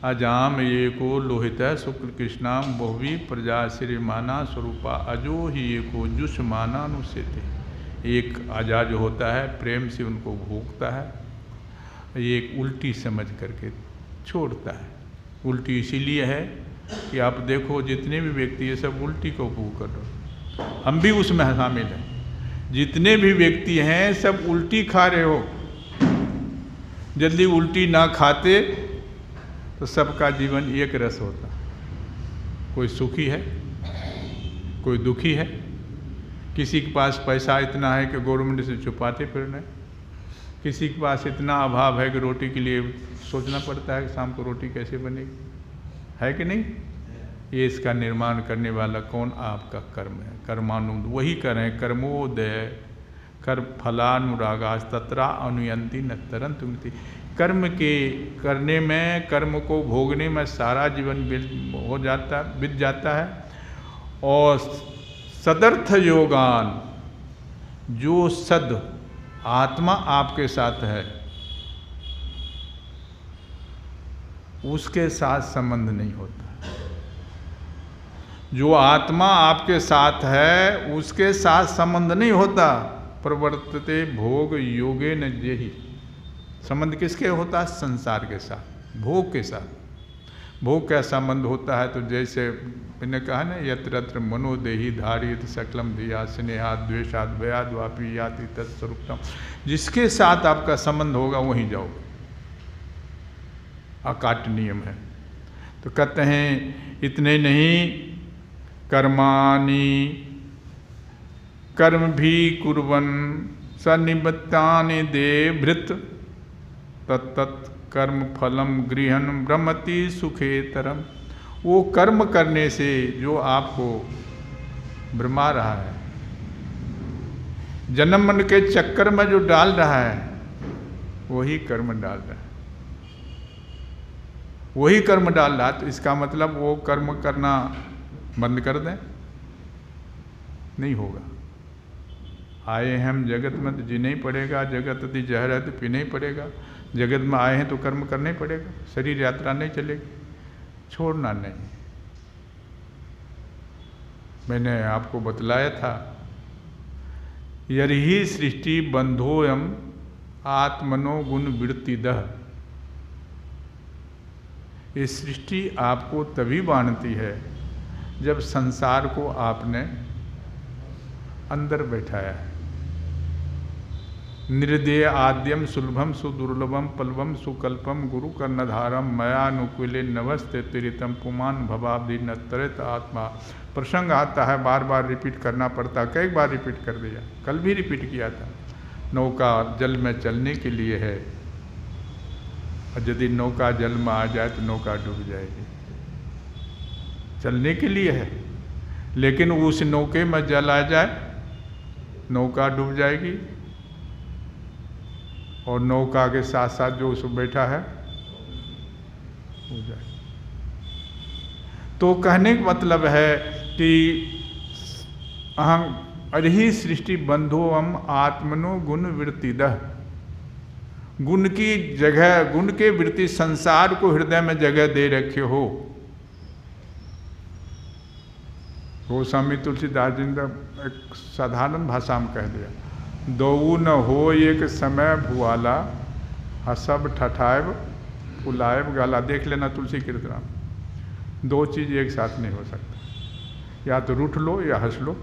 अजाम ये को लोहित शुक्ल कृष्णाम बहुवी प्रजा श्रीमाना स्वरूपा अजो ही ये को जुष माना अनुसेते। एक अजा जो होता है प्रेम से उनको भोगता है, ये एक उल्टी समझ करके छोड़ता है। उल्टी इसीलिए है कि आप देखो जितने भी व्यक्ति ये सब उल्टी को भोग कर रहे, हम भी उसमें शामिल हैं। जितने भी व्यक्ति हैं सब उल्टी खा रहे हो। यदि उल्टी ना खाते तो सबका जीवन एक रस होता। कोई सुखी है, कोई दुखी है, किसी के पास पैसा इतना है कि गवर्नमेंट से छुपाते फिरना, किसी के पास इतना अभाव है कि रोटी के लिए सोचना पड़ता है कि शाम को रोटी कैसे बनेगी, है कि नहीं। ये इसका निर्माण करने वाला कौन? आपका कर्म है। कर्मानुद वही करें, कर्मोदय कर्म फलानुरागास तत्रा अनुयंती न तरंत उन्नति। कर्म के करने में, कर्म को भोगने में सारा जीवन बीत जाता है। और सदर्थ योगान, जो सद आत्मा आपके साथ है उसके साथ संबंध नहीं होता। जो आत्मा आपके साथ है उसके साथ संबंध नहीं होता। प्रवर्तते भोग योगे न जेहि। संबंध किसके होता? संसार के साथ, भोग के साथ। भोग का संबंध होता है तो जैसे मैंने कहा ना, यत्र यत्र मनोदेही धारित सकलम धिया स्नेहाद द्वेषाद भयाद वापी याति तत्स्वरूपतम, जिसके साथ आपका संबंध होगा वहीं जाओ, अकाट नियम है। तो कहते हैं इतने नहीं, कर्माणि कर्म भी कुर्वन् सनिमित्तानि देभृत तत्तत् कर्म फलम गृहन ब्रह्मति सुखेतरम। वो कर्म करने से जो आपको भ्रमा रहा है, जन्म मन के चक्कर में जो डाल रहा है, वही कर्म डाल रहा है, वही कर्म डाल रहा है। तो इसका मतलब वो कर्म करना बंद कर दें, नहीं होगा। आए हम जगत में तो जीना ही पड़ेगा, जगत यदि जहर है तो पीना ही पड़ेगा, जगत में आए हैं तो कर्म करना ही पड़ेगा, शरीर यात्रा नहीं चलेगी, छोड़ना नहीं। मैंने आपको बतलाया था, यर्हि सृष्टि बंधोयम आत्मनो गुण वृत्तिदः। ये सृष्टि आपको तभी बांधती है जब संसार को आपने अंदर बैठाया है। निर्देय आद्यम सुलभम सुदुर्लभम पल्लवम सुकल्पम गुरु कर्णधारम मयानुकूले नवस्ते तिरितम पुमान भवाब्धि नतरित आत्मा। प्रसंग आता है, बार बार रिपीट करना पड़ता, कई बार रिपीट कर दिया, कल भी रिपीट किया था। नौका जल में चलने के लिए है, और यदि नौका जल में आ जाए तो नौका डूब जाएगी। चलने के लिए है, लेकिन उस नौके में जल आ जाए, नौका डूब जाएगी, और नौका के साथ साथ जो उस बैठा है हो जाए। तो कहने का मतलब है कि अहं अर्हि सृष्टि बंधो हम आत्मनो गुण वृत्तिदः। गुण की जगह, गुण के वृत्ति संसार को हृदय में जगह दे रखे हो। गोस्वामी तुलसीदास जी ने एक साधारण भाषा में कह दिया, दो न हो एक समय भुआला, हसब ठठायब फुलायब गाला। देख लेना तुलसी कीर्तन, दो चीज एक साथ नहीं हो सकता, या तो रूठ लो या हंस लो,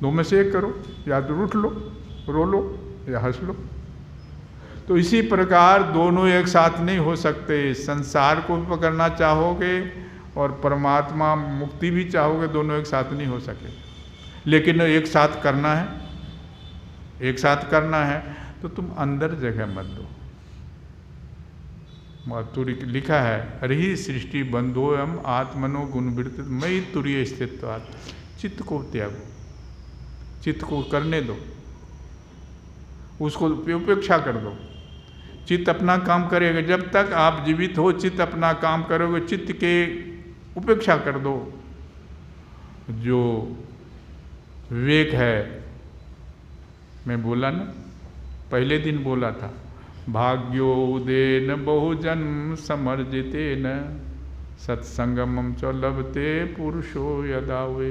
दो में से एक करो, या तो रूठ लो रो लो या हंस लो। तो इसी प्रकार दोनों एक साथ नहीं हो सकते। संसार को भी पकड़ना चाहोगे और परमात्मा मुक्ति भी चाहोगे, दोनों एक साथ नहीं हो सके। लेकिन एक साथ करना है, एक साथ करना है तो तुम अंदर जगह मत दो। तुरी लिखा है, अर्हि सृष्टि बंधोयम आत्मनो गुण वृत्ति मयि तुरीय स्थित्वात्। चित्त को त्यागो, चित्त को करने दो, उसको उपेक्षा कर दो। चित्त अपना काम करेगा, जब तक आप जीवित हो चित्त अपना काम करोगे, चित्त के उपेक्षा कर दो। जो विवेक है, मैं बोला ना, पहले दिन बोला था, भाग्योदेन बहुजन्म समर्जितेन सत्संगमं च लभते पुरुषो यदा वे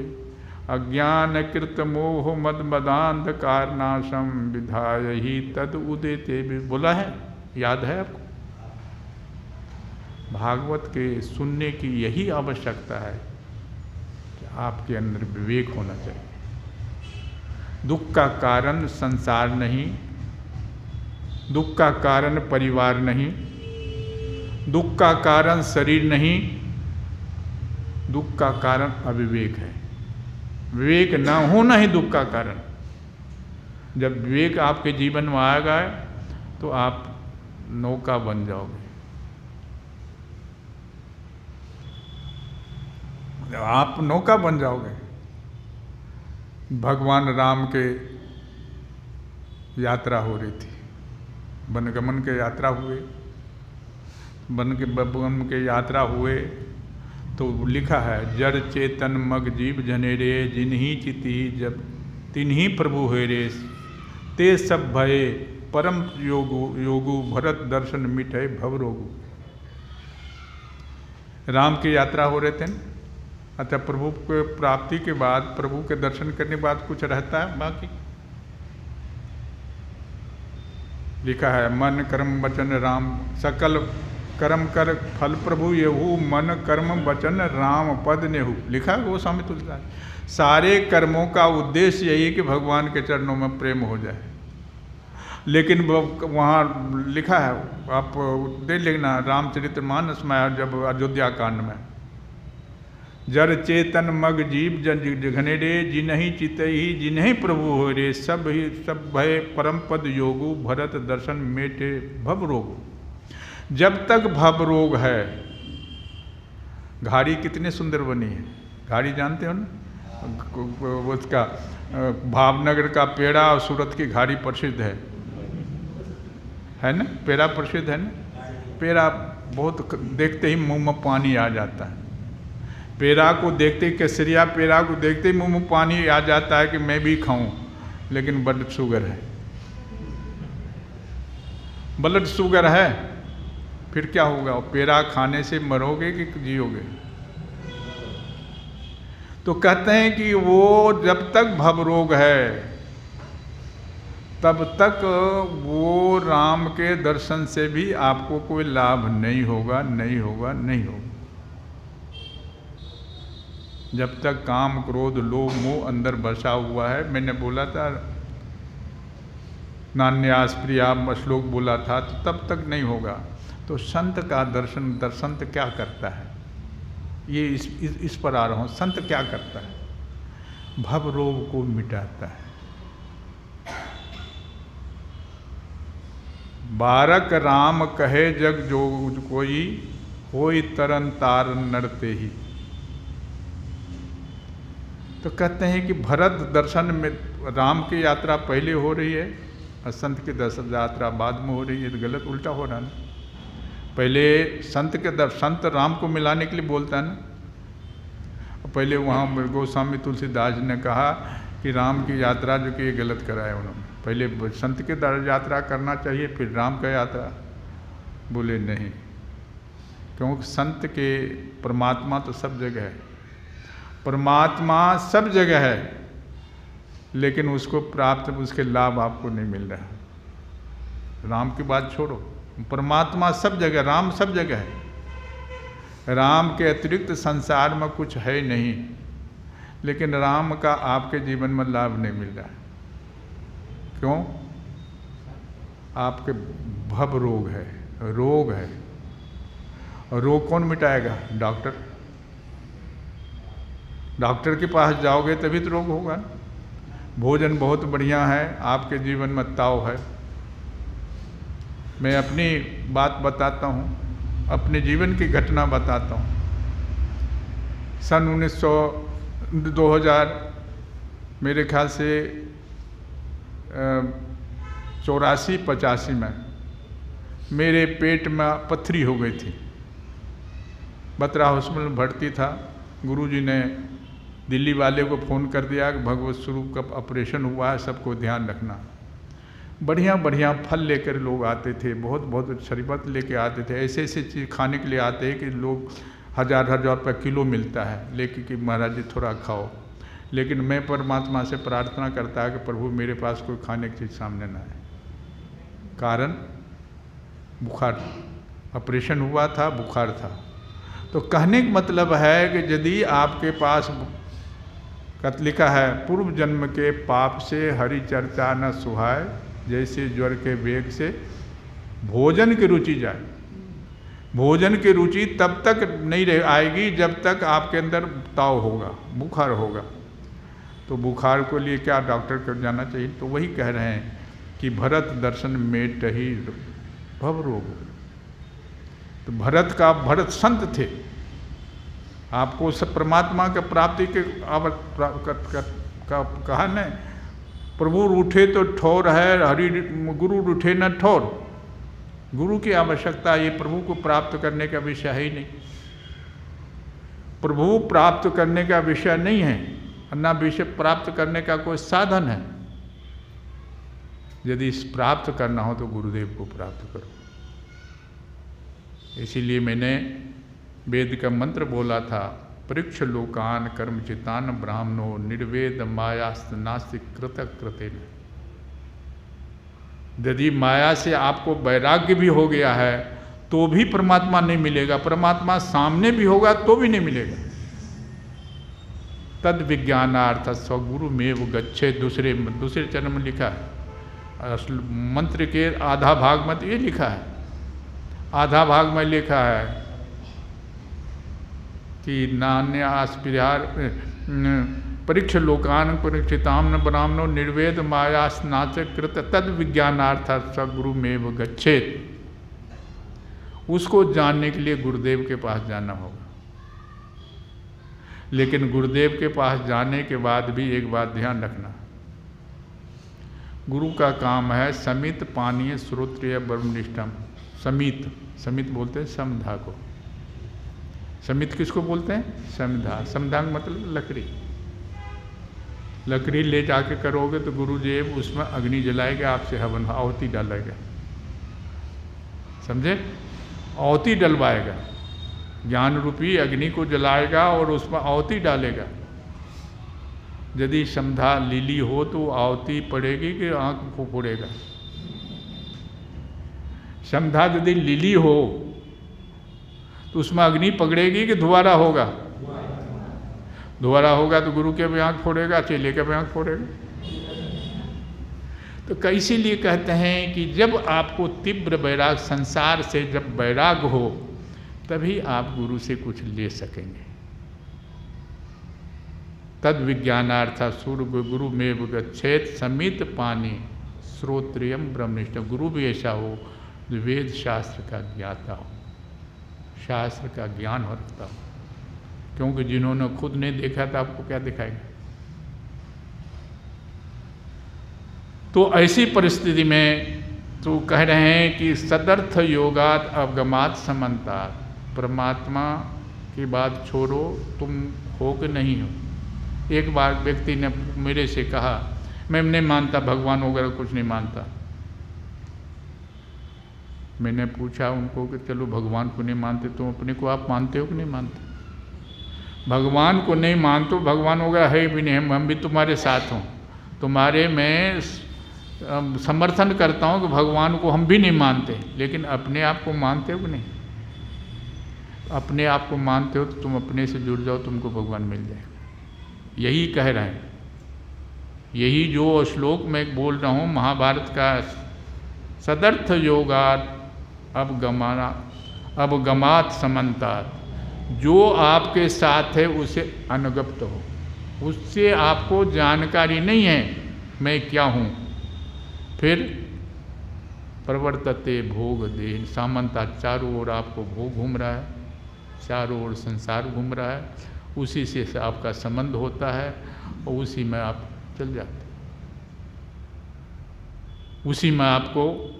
अज्ञान कृत मोह मद मदांधकार नाशम विधाय ही तद उदेते भी। बोला है, याद है आपको? भागवत के सुनने की यही आवश्यकता है कि आपके अंदर विवेक होना चाहिए। दुख का कारण संसार नहीं, दुख का कारण परिवार नहीं, दुख का कारण शरीर नहीं, दुख का कारण अविवेक है। विवेक न होना ही दुख का कारण। जब विवेक आपके जीवन में आएगा तो आप नौका बन जाओगे। आप नौका बन जाओगे। भगवान राम के यात्रा हो रही थी, वनगमन के यात्रा हुए, वन के यात्रा हुए तो लिखा है, जड़ चेतन मग जीव जनेरे जिन्हीं चिति जब तिन्हीं प्रभु हेरे ते सब भये परम योगु भरत दर्शन मिटे भव रोगु। राम की यात्रा हो रहे थे, अच्छा प्रभु के प्राप्ति के बाद, प्रभु के दर्शन करने के बाद कुछ रहता है बाकी? लिखा है, मन कर्म वचन राम सकल कर्म कर फल प्रभु येहू, मन कर्म वचन राम पद नेहू। लिखा है गोस्वामी तुलसीदास। सारे कर्मों का उद्देश्य यही है कि भगवान के चरणों में प्रेम हो जाए। लेकिन वहाँ लिखा है, आप देख लेना रामचरितमानस में, जब अयोध्या कांड में, जर चेतन मग जीव जघने रे, जिनहि चितहि जिनहि प्रभु हो रे, सब ही सब भय परम पद योगु, भरत दर्शन मेटे भव रोगु। जब तक भव रोग है, घाड़ी कितने सुंदर बनी है, घाड़ी जानते हो ना, उसका भावनगर का पेड़ा और सूरत की घाड़ी प्रसिद्ध है ना, पेड़ा प्रसिद्ध है ना। पेड़ा बहुत देखते ही मुंह में पानी आ जाता है। पेड़ा को देखते ही, केसरिया पेड़ा को देखते ही मुंह में पानी आ जाता है कि मैं भी खाऊं, लेकिन ब्लड शुगर है, ब्लड शुगर है, फिर क्या होगा? पेड़ा खाने से मरोगे कि जियोगे? तो कहते हैं कि वो जब तक भवरोग है तब तक वो राम के दर्शन से भी आपको कोई लाभ नहीं होगा, नहीं होगा, नहीं होगा। जब तक काम क्रोध लोभ मोह अंदर बसा हुआ है, मैंने बोला था नान्यास प्रिया श्लोक बोला था, तो तब तक नहीं होगा। तो संत का दर्शन, संत क्या करता है, ये इस पर आ रहा हूँ। संत क्या करता है? भव रोग को मिटाता है। बारक राम कहे जग जो कोई, होई तरन तार नरते ही। तो कहते हैं कि भरत दर्शन में राम की यात्रा पहले हो रही है और संत की दर्शन यात्रा बाद में हो रही है। तो गलत उल्टा हो रहा है ना। पहले संत राम को मिलाने के लिए बोलता है ना। पहले वहाँ गोस्वामी तुलसीदास ने कहा कि राम की यात्रा जो कि गलत कराया उन्होंने। पहले संत के यात्रा करना चाहिए, फिर राम का यात्रा। बोले नहीं, क्योंकि संत के परमात्मा तो सब जगह है, परमात्मा सब जगह है, लेकिन उसको प्राप्त, उसके लाभ आपको नहीं मिल रहा है। राम की बात छोड़ो, परमात्मा सब जगह, राम सब जगह है। राम के अतिरिक्त संसार में कुछ है नहीं, लेकिन राम का आपके जीवन में लाभ नहीं मिल रहा है। क्यों? आपके भव रोग है, रोग है। और रोग कौन मिटाएगा? डॉक्टर। डॉक्टर के पास जाओगे तभी तो रोग होगा। भोजन बहुत बढ़िया है, आपके जीवन में ताव है। मैं अपनी बात बताता हूँ, अपने जीवन की घटना बताता हूँ। सन 2000 मेरे ख्याल से 84-85 में मेरे पेट में पत्थरी हो गई थी। बत्रा हॉस्पिटल में भर्ती था। गुरुजी ने दिल्ली वाले को फ़ोन कर दिया कि भगवत स्वरूप का ऑपरेशन हुआ है, सबको ध्यान रखना। बढ़िया बढ़िया फल लेकर लोग आते थे, बहुत बहुत शरबत लेके आते थे। ऐसे ऐसे चीज़ खाने के लिए आते हैं कि लोग हज़ार रुपये किलो मिलता है लेके कि महाराज जी थोड़ा खाओ। लेकिन मैं परमात्मा से प्रार्थना करता है कि प्रभु मेरे पास कोई खाने की चीज़ सामने ना आए। कारण बुखार, ऑपरेशन हुआ था, बुखार था। तो कहने का मतलब है कि यदि आपके पास लिखा है, पूर्व जन्म के पाप से हरि चर्चा न सुहाए, जैसे ज्वर के वेग से भोजन की रुचि जाए। भोजन की रुचि तब तक नहीं रह आएगी जब तक आपके अंदर ताव होगा, बुखार होगा। तो बुखार को लिए क्या डॉक्टर को जाना चाहिए? तो वही कह रहे हैं कि भरत दर्शन मेट ही भव रोग। तो भरत संत थे। आपको सब परमात्मा के प्राप्ति के कहा न, प्रभु रूठे तो ठोर है, हरि गुरु रूठे न ठोर। गुरु की आवश्यकता, ये प्रभु को प्राप्त करने का विषय है ही नहीं। प्रभु प्राप्त करने का विषय नहीं है, ना विषय प्राप्त करने का कोई साधन है। यदि प्राप्त करना हो तो गुरुदेव को प्राप्त करो। इसीलिए मैंने वेद का मंत्र बोला था, परीक्ष लोकान कर्मचितान ब्राह्मणो निर्वेद मायास्त नास्तिक कृतक कृतेन। यदि माया से आपको वैराग्य भी हो गया है तो भी परमात्मा नहीं मिलेगा, परमात्मा सामने भी होगा तो भी नहीं मिलेगा। तद विज्ञानार्थ स्वगुरु में वो गच्छे, दूसरे चरण में लिखा है। मंत्र के आधा भाग में तो ये लिखा है, आधा भाग में लिखा है कि नान्य आस्पिहार परीक्ष लोकान परीक्षिताम न ब्राह्मणो निर्वेद माया स्नाच कृत तद विज्ञानार्थ स्वगुरु में वो गच्छेत। उसको जानने के लिए गुरुदेव के पास जाना होगा। लेकिन गुरुदेव के पास जाने के बाद भी एक बात ध्यान रखना, गुरु का काम है समित पानीय श्रोत्रिय ब्रह्मनिष्ठम। समित बोलते हैं समधा को। समित किसको बोलते हैं? समधा। समधा मतलब लकड़ी ले जाके करोगे तो गुरुदेव उसमें अग्नि जलाएगा, आपसे हवन आहुति डालेगा, समझे? आहुति डलवाएगा, ज्ञान रूपी अग्नि को जलाएगा और उसमें आहुति डालेगा। यदि समधा लीली हो तो आहुति पड़ेगी कि आंख को फोड़ेगा? समधा यदि लीली हो तो उसमें अग्नि पकड़ेगी कि धुआरा होगा? धुआरा होगा तो गुरु के भी आंख फोड़ेगा, चेले के भी आंख फोड़ेगा। तो इसीलिए कहते हैं कि जब आपको तीव्र वैराग, संसार से जब वैराग हो, तभी आप गुरु से कुछ ले सकेंगे। तद विज्ञानार्थ सूर्य गुरु में गच्छेत समित पानी श्रोत्रियम ब्रह्मनिष्ठ। गुरु भी ऐसा हो जो वेद शास्त्र का ज्ञाता हो, शास्त्र का ज्ञान हो रखता हो, क्योंकि जिन्होंने खुद नहीं देखा था आपको क्या दिखाएगा। तो ऐसी परिस्थिति में तो कह रहे हैं कि सदर्थ योगात अवगमात समन्तात। परमात्मा की बात छोड़ो, तुम हो कि नहीं हो। एक बार व्यक्ति ने मेरे से कहा, मैं नहीं मानता भगवान वगैरह, कुछ नहीं मानता। मैंने पूछा उनको कि चलो भगवान को नहीं मानते, तुम अपने को आप मानते हो कि नहीं मानते? भगवान को नहीं मानते, भगवान वगैरह है भी नहीं, हम भी तुम्हारे साथ हों, तुम्हारे में समर्थन करता हूँ कि भगवान को हम भी नहीं मानते, लेकिन अपने आप को मानते हो कि नहीं? अपने आप को मानते हो तो तुम अपने से जुड़ जाओ, तुमको भगवान मिल जाएगा। यही कह रहे हैं, यही जो श्लोक मैं बोल रहा हूँ महाभारत का, सदर्थ योगात अवगमात समन्तात। जो आपके साथ है उसे अनुगप्त हो, उससे आपको जानकारी नहीं है मैं क्या हूँ, फिर प्रवर्तते भोग देह सामंता। चारों ओर आपको भोग घूम रहा है, चारों ओर संसार घूम रहा है, उसी से आपका संबंध होता है और उसी में आप चल जाते हैं। उसी में आपको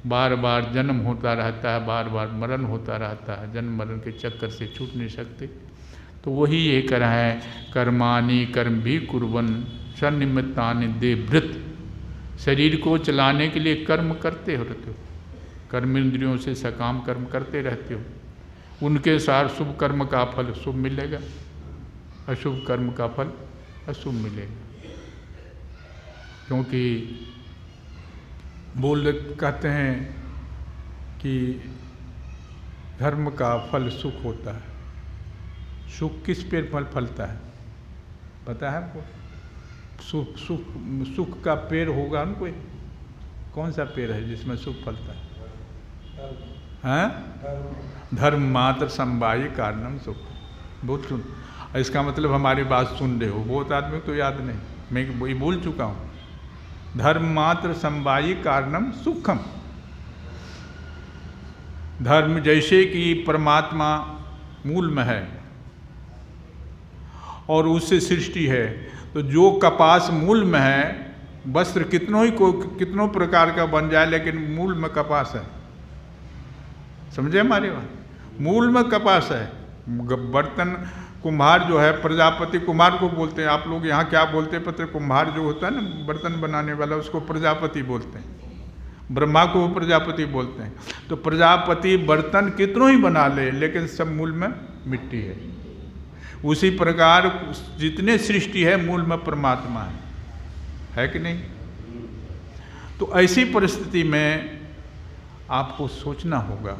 बार बार जन्म होता रहता है, बार बार मरण होता रहता है, जन्म मरण के चक्कर से छूट नहीं सकते। तो वही ये कह रहा है, कर्माणि कर्म भी कुर्बन सन्निमित्तानि देवभृत। शरीर को चलाने के लिए कर्म करते रहते हो, कर्म इंद्रियों से सकाम कर्म करते रहते हो, उनके साथ शुभ कर्म का फल शुभ मिलेगा, अशुभ कर्म का फल अशुभ मिलेगा। क्योंकि कहते हैं कि धर्म का फल सुख होता है। सुख किस पेड़ पर फलता है पता है आपको? सुख का पेड़ होगा ना कोई? कौन सा पेड़ है जिसमें सुख फलता है? हैं? धर्म मात्र समवायी कारणम सुख। बहुत सुन, इसका मतलब हमारी बात सुन रहे हो, बहुत आदमी तो याद नहीं, मैं वही बोल चुका हूँ। धर्म मात्र समवायी कारणम सुखम। धर्म जैसे कि परमात्मा मूल में है और उससे सृष्टि है, तो जो कपास मूल में है, वस्त्र कितनों प्रकार का बन जाए, लेकिन मूल में कपास है। समझे हमारी बात? मूल में कपास है। बर्तन कुम्हार जो है, प्रजापति कुम्हार को बोलते हैं, आप लोग यहाँ क्या बोलते हैं पता? कुम्हार जो होता है ना, बर्तन बनाने वाला, उसको प्रजापति बोलते हैं। ब्रह्मा को प्रजापति बोलते हैं। तो प्रजापति बर्तन कितनों ही बना ले, लेकिन सब मूल में मिट्टी है। उसी प्रकार जितने सृष्टि है मूल में परमात्मा है कि नहीं? तो ऐसी परिस्थिति में आपको सोचना होगा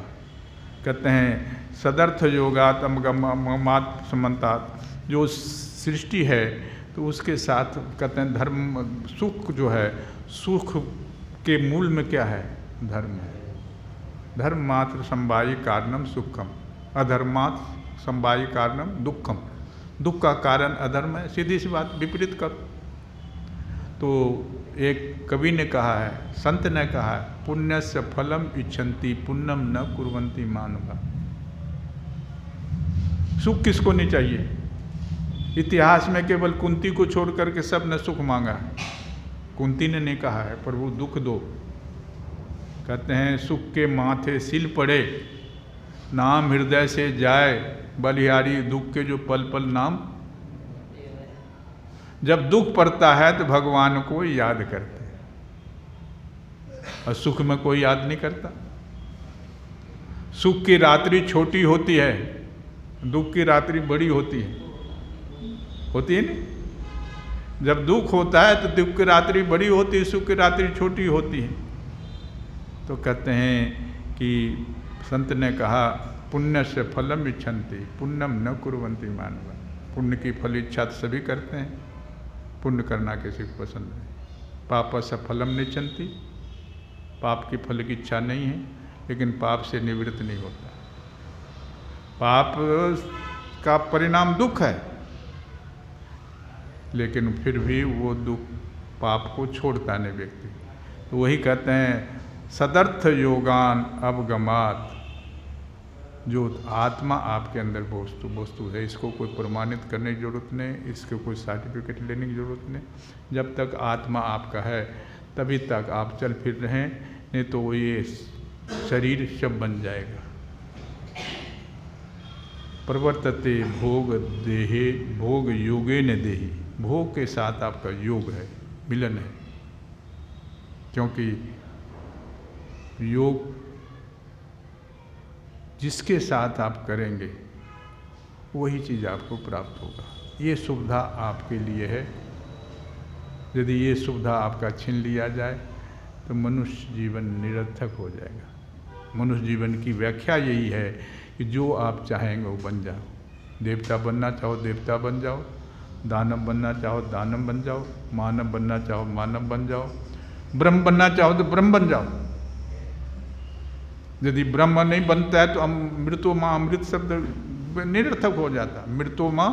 कहते हैं सदर्थ योगात अमगमात समन्तात, जो सृष्टि है तो उसके साथ कहते हैं धर्म सुख जो है, सुख के मूल में क्या है? धर्म है। धर्म मात्र समवायी कारणम सुखम, अधर्मात् समवायी कारणम दुखम। दुख का कारण अधर्म है, सीधी सी बात, विपरीत करो। तो एक कवि ने कहा है, संत ने कहा है, पुण्यस्य फलम इच्छन्ति पुण्यम न कुर्वन्ति मानुषा। सुख किसको नहीं चाहिए? इतिहास में केवल कुंती को छोड़ करके सब ने सुख मांगा। कुंती ने नहीं कहा है प्रभु दुख दो। कहते हैं सुख के माथे सिल पड़े, नाम हृदय से जाए बलिहारी, दुख के जो पल पल नाम। जब दुख पड़ता है तो भगवान को याद करते हैं, और सुख में कोई याद नहीं करता। सुख की रात्रि छोटी होती है, दुख की रात्रि बड़ी होती है नहीं? जब दुख होता है तो दुख की रात्रि बड़ी होती है, सुख की रात्रि छोटी होती है। तो कहते हैं कि संत ने कहा पुण्य से फलम इच्छन्ति पुण्यम न कुर्वन्ति मानवा। पुण्य की फल इच्छा तो सभी करते हैं, पुण्य करना किसी को पसंद नहीं। पाप से फलम निच्छन्ति, पाप की फल की इच्छा नहीं है, लेकिन पाप से निवृत्त नहीं होता। पाप का परिणाम दुख है, लेकिन फिर भी वो दुख पाप को छोड़ता नहीं व्यक्ति। तो वही कहते हैं सदर्थ योगान अवगमात, जो आत्मा आपके अंदर वस्तु है, इसको कोई प्रमाणित करने की जरूरत नहीं, इसको कोई सर्टिफिकेट लेने की जरूरत नहीं। जब तक आत्मा आपका है तभी तक आप चल फिर रहे हैं, नहीं तो ये शरीर शब बन जाएगा। प्रवर्तते भोग देहे भोग योगे न देही, भोग के साथ आपका योग है, मिलन है। क्योंकि योग जिसके साथ आप करेंगे वही चीज़ आपको प्राप्त होगा। ये सुविधा आपके लिए है। यदि ये सुविधा आपका छीन लिया जाए तो मनुष्य जीवन निरर्थक हो जाएगा। मनुष्य जीवन की व्याख्या यही है कि जो आप चाहेंगे वो बन जाओ। देवता बनना चाहो देवता बन जाओ, दानव बनना चाहो दानव बन जाओ, मानव बनना चाहो मानव बन जाओ, ब्रह्म बनना चाहो तो ब्रह्म बन जाओ। यदि ब्रह्म नहीं बनता है तो मृतो माँ अमृत शब्द निरर्थक हो जाता। मृतो माँ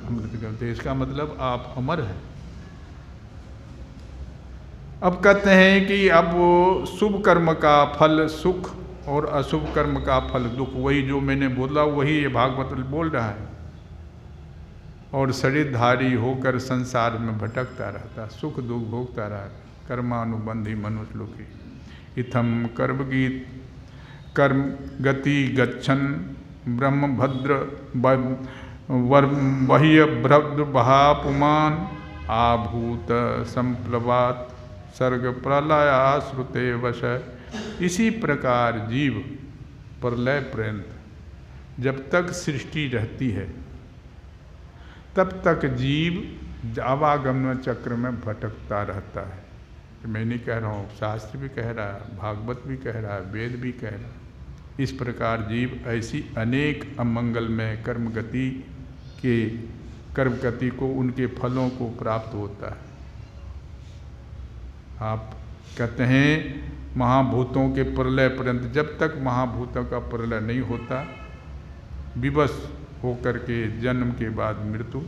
अमृत करते, इसका मतलब आप अमर हैं। अब कहते हैं कि अब शुभ कर्म का फल सुख और अशुभ कर्म का फल दुख, वही जो मैंने बोला वही ये भागवत बोल रहा है। और शरीरधारी होकर संसार में भटकता रहता, सुख दुख भोगता रहता, कर्मानुबंधी मनुष्य लोकी। इथम कर्मगीत कर्म गति गच्छन ब्रह्मभद्र बह्य भद्र बहापुमान आभूत संप्लवात सर्ग प्रलया श्रुते वश। इसी प्रकार जीव प्रलय पर्यंत जब तक सृष्टि रहती है तब तक जीव आवागमन चक्र में भटकता रहता है। मैं नहीं कह रहा हूँ, शास्त्र भी कह रहा है, भागवत भी कह रहा है, वेद भी कह रहा है। इस प्रकार जीव ऐसी अनेक अमंगलमय कर्मगति को उनके फलों को प्राप्त होता है। आप कहते हैं महाभूतों के प्रलय पर्यंत, जब तक महाभूतों का प्रलय नहीं होता, विवश होकर के जन्म के बाद मृत्यु,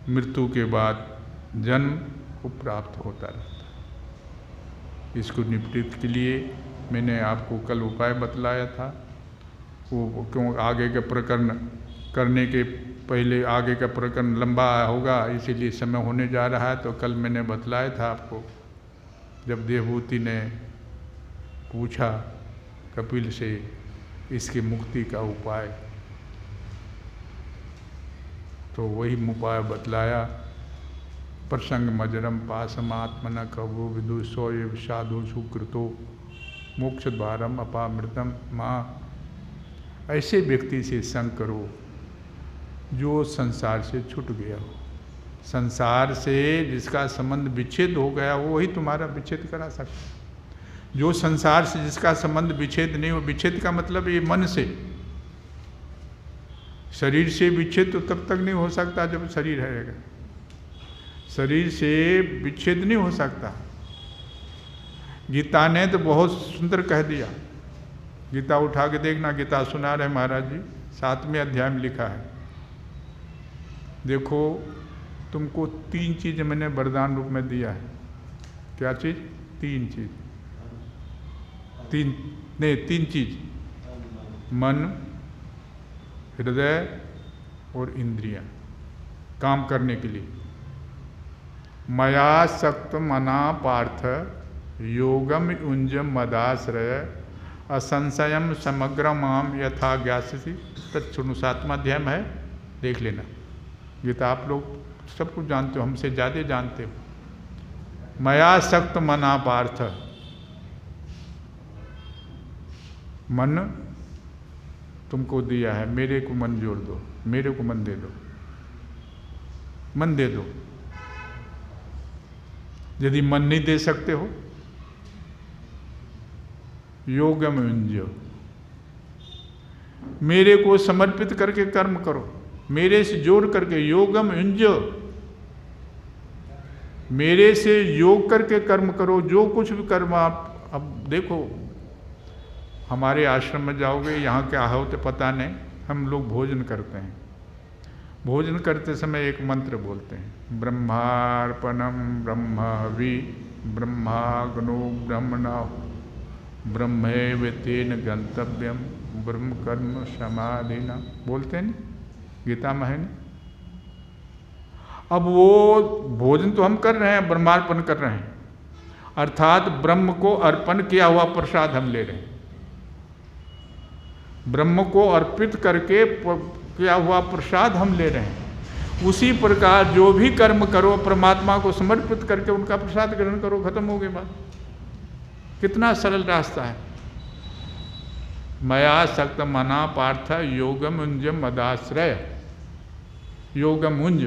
मृत्यु के बाद जन्म को प्राप्त होता रहता है। इसको निपटने के लिए मैंने आपको कल उपाय बतलाया था। वो क्यों आगे के प्रकरण करने के पहले आगे का प्रकरण लंबा होगा, इसीलिए समय होने जा रहा है। तो कल मैंने बतलाया था आपको, जब देवहूति ने पूछा कपिल से इसकी मुक्ति का उपाय, तो वही उपाय बतलाया। प्रसंग मजरम पासमात्मन कवो विदुषो ये साधु सुकृतो मोक्ष द्वारम अपामृतम माँ। ऐसे व्यक्ति से संग करो जो संसार से छूट गया हो। संसार से जिसका संबंध विच्छेद हो गया वो ही तुम्हारा विच्छेद करा सकता। जो संसार से जिसका संबंध विच्छेद नहीं हो, विच्छेद का मतलब ये मन से, शरीर से विच्छेद तो तब तक नहीं हो सकता जब शरीर रहेगा, शरीर से विच्छेद नहीं हो सकता। गीता ने तो बहुत सुंदर कह दिया, गीता उठा के देखना, गीता सुना रहे महाराज जी, 7वें अध्याय में लिखा है, देखो तुमको 3 चीज मैंने वरदान रूप में दिया है। क्या चीज? 3 चीज, 3 चीज, मन, हृदय और इंद्रियां, काम करने के लिए। मया सक्त मना पार्थ योगम युंजम मदाश्रय असंशयम समग्र माम यथा ज्ञास्यसि तत्शृणु। 7वां अध्याय में है, देख लेना। गीता आप लोग सब कुछ जानते हो, हमसे ज़्यादा जानते हो। मया सक्त मना पार्थ, मन तुमको दिया है, मेरे को मन जोड़ दो, मेरे को मन दे दो, मन दे दो। यदि मन नहीं दे सकते हो, योगम युंज्यो, मेरे को समर्पित करके कर्म करो, मेरे से जोड़ करके, योगम युंज्यो, मेरे से योग करके कर्म करो। जो कुछ भी कर्म आप, अब देखो हमारे आश्रम में जाओगे, यहाँ क्या हो तो पता नहीं, हम लोग भोजन करते हैं, भोजन करते समय एक मंत्र बोलते हैं, ब्रह्मार्पणम ब्रह्मवि ब्रह्माग्नो ब्रह्मणा ब्रह्मैव तेन गंतव्यम ब्रह्म कर्म समाधिना, बोलते हैं नहीं, गीता में है नहीं। अब वो भोजन तो हम कर रहे हैं, ब्रह्मार्पण कर रहे हैं, अर्थात ब्रह्म को अर्पण किया हुआ प्रसाद हम ले रहे हैं, ब्रह्म को अर्पित करके किया हुआ प्रसाद हम ले रहे हैं। उसी प्रकार जो भी कर्म करो, परमात्मा को समर्पित करके उनका प्रसाद ग्रहण करो, खत्म हो गई बात। कितना सरल रास्ता है। मया सक्त मना पार्थ योगम उंज मदाश्रय, योगम उंज।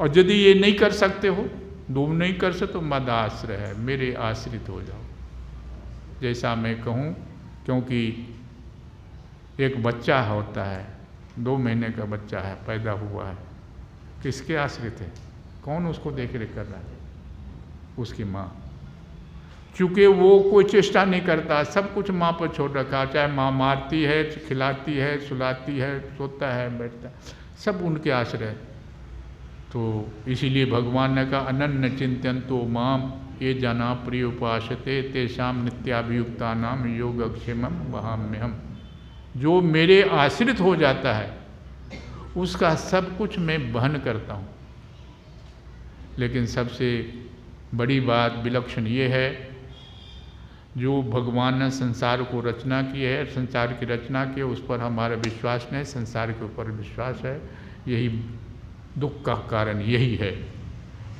और यदि ये नहीं कर सकते हो, दो नहीं कर सकते तो मदाश्रय है, मेरे आश्रित हो जाओ, जैसा मैं कहूँ। क्योंकि एक बच्चा होता है, 2 महीने का बच्चा है, पैदा हुआ है, किसके आश्रित है? कौन उसको देख रेख कर रहा है? उसकी माँ। चूँकि वो कोई चेष्टा नहीं करता, सब कुछ माँ पर छोड़ रखा, चाहे माँ मारती है, खिलाती है, सुलाती है, सोता है, बैठता है, सब उनके आश्रय। तो इसीलिए भगवान ने कहा अनन्य चिंत्यंतो माम ये जना प्रिय उपासते तेषाम नित्याभियुक्ता नाम योगक्षेमम वहाम्यहम। जो मेरे आश्रित हो जाता है उसका सब कुछ मैं वहन करता हूँ। लेकिन सबसे बड़ी बात विलक्षण ये है, जो भगवान ने संसार को रचना की है, संसार की रचना की, उस पर हमारा विश्वास नहीं, संसार के ऊपर विश्वास है। यही दुख का कारण यही है।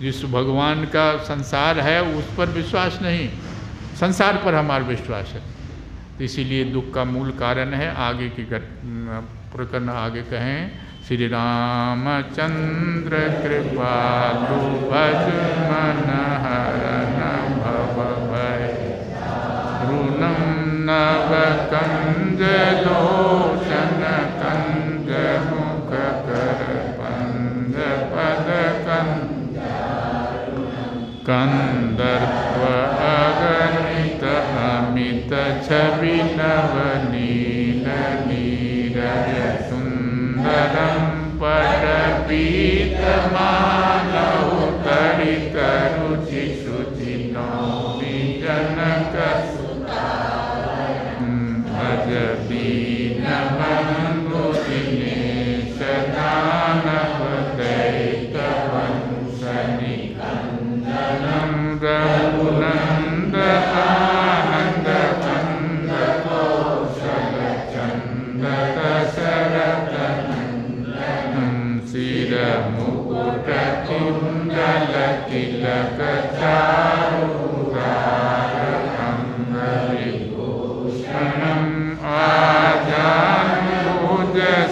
जिस भगवान का संसार है उस पर विश्वास नहीं, संसार पर हमारा विश्वास है। तो इसीलिए दुख का मूल कारण है। आगे की प्रकरण आगे कहें, श्री रामचंद्र कृपालु भज मन हरन भव भय ऋणम नव कंज लोचन कंज मुख कर पंद पद कंदर्प अगणित अमित छवि नवनील नीरज सुंदरम पटपीत मालहु तरित रुचि शुचि नौमि जनक भज दीन बंधु दिनेश दानव दैत वंशनि कंदनम रघुनंद आनंद कंद कौशल चंद दशरथ सिर मुकुट कुंडल तिलक चारुहार अंगभूषणम आजानुज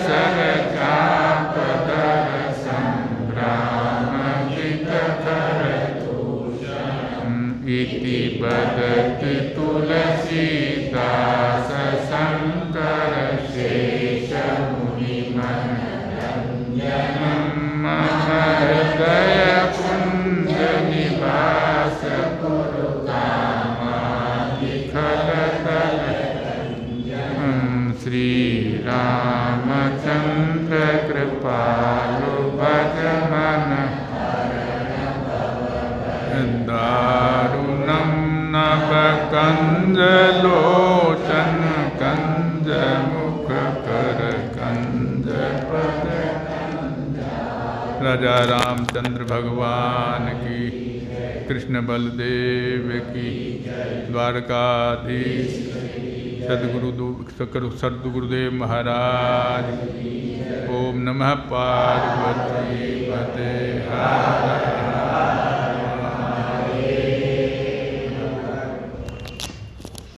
सरचापदर संभ्राम जित कर इति वदति तुलसीदास शंकर शेष मुनिमनोरंजनं मम हृदय कुंज निवास कुरु कामादिखलतल श्री रामचंद्र कृपालु भज मन दारुणं नवकंज लोचन कंज मुख कर कंज पद। राजा रामचंद्र भगवान की, कृष्ण बलदेव की, द्वारकाधीश सद्गुरुदेव महाराज। ओम नमः पार्वती पते हर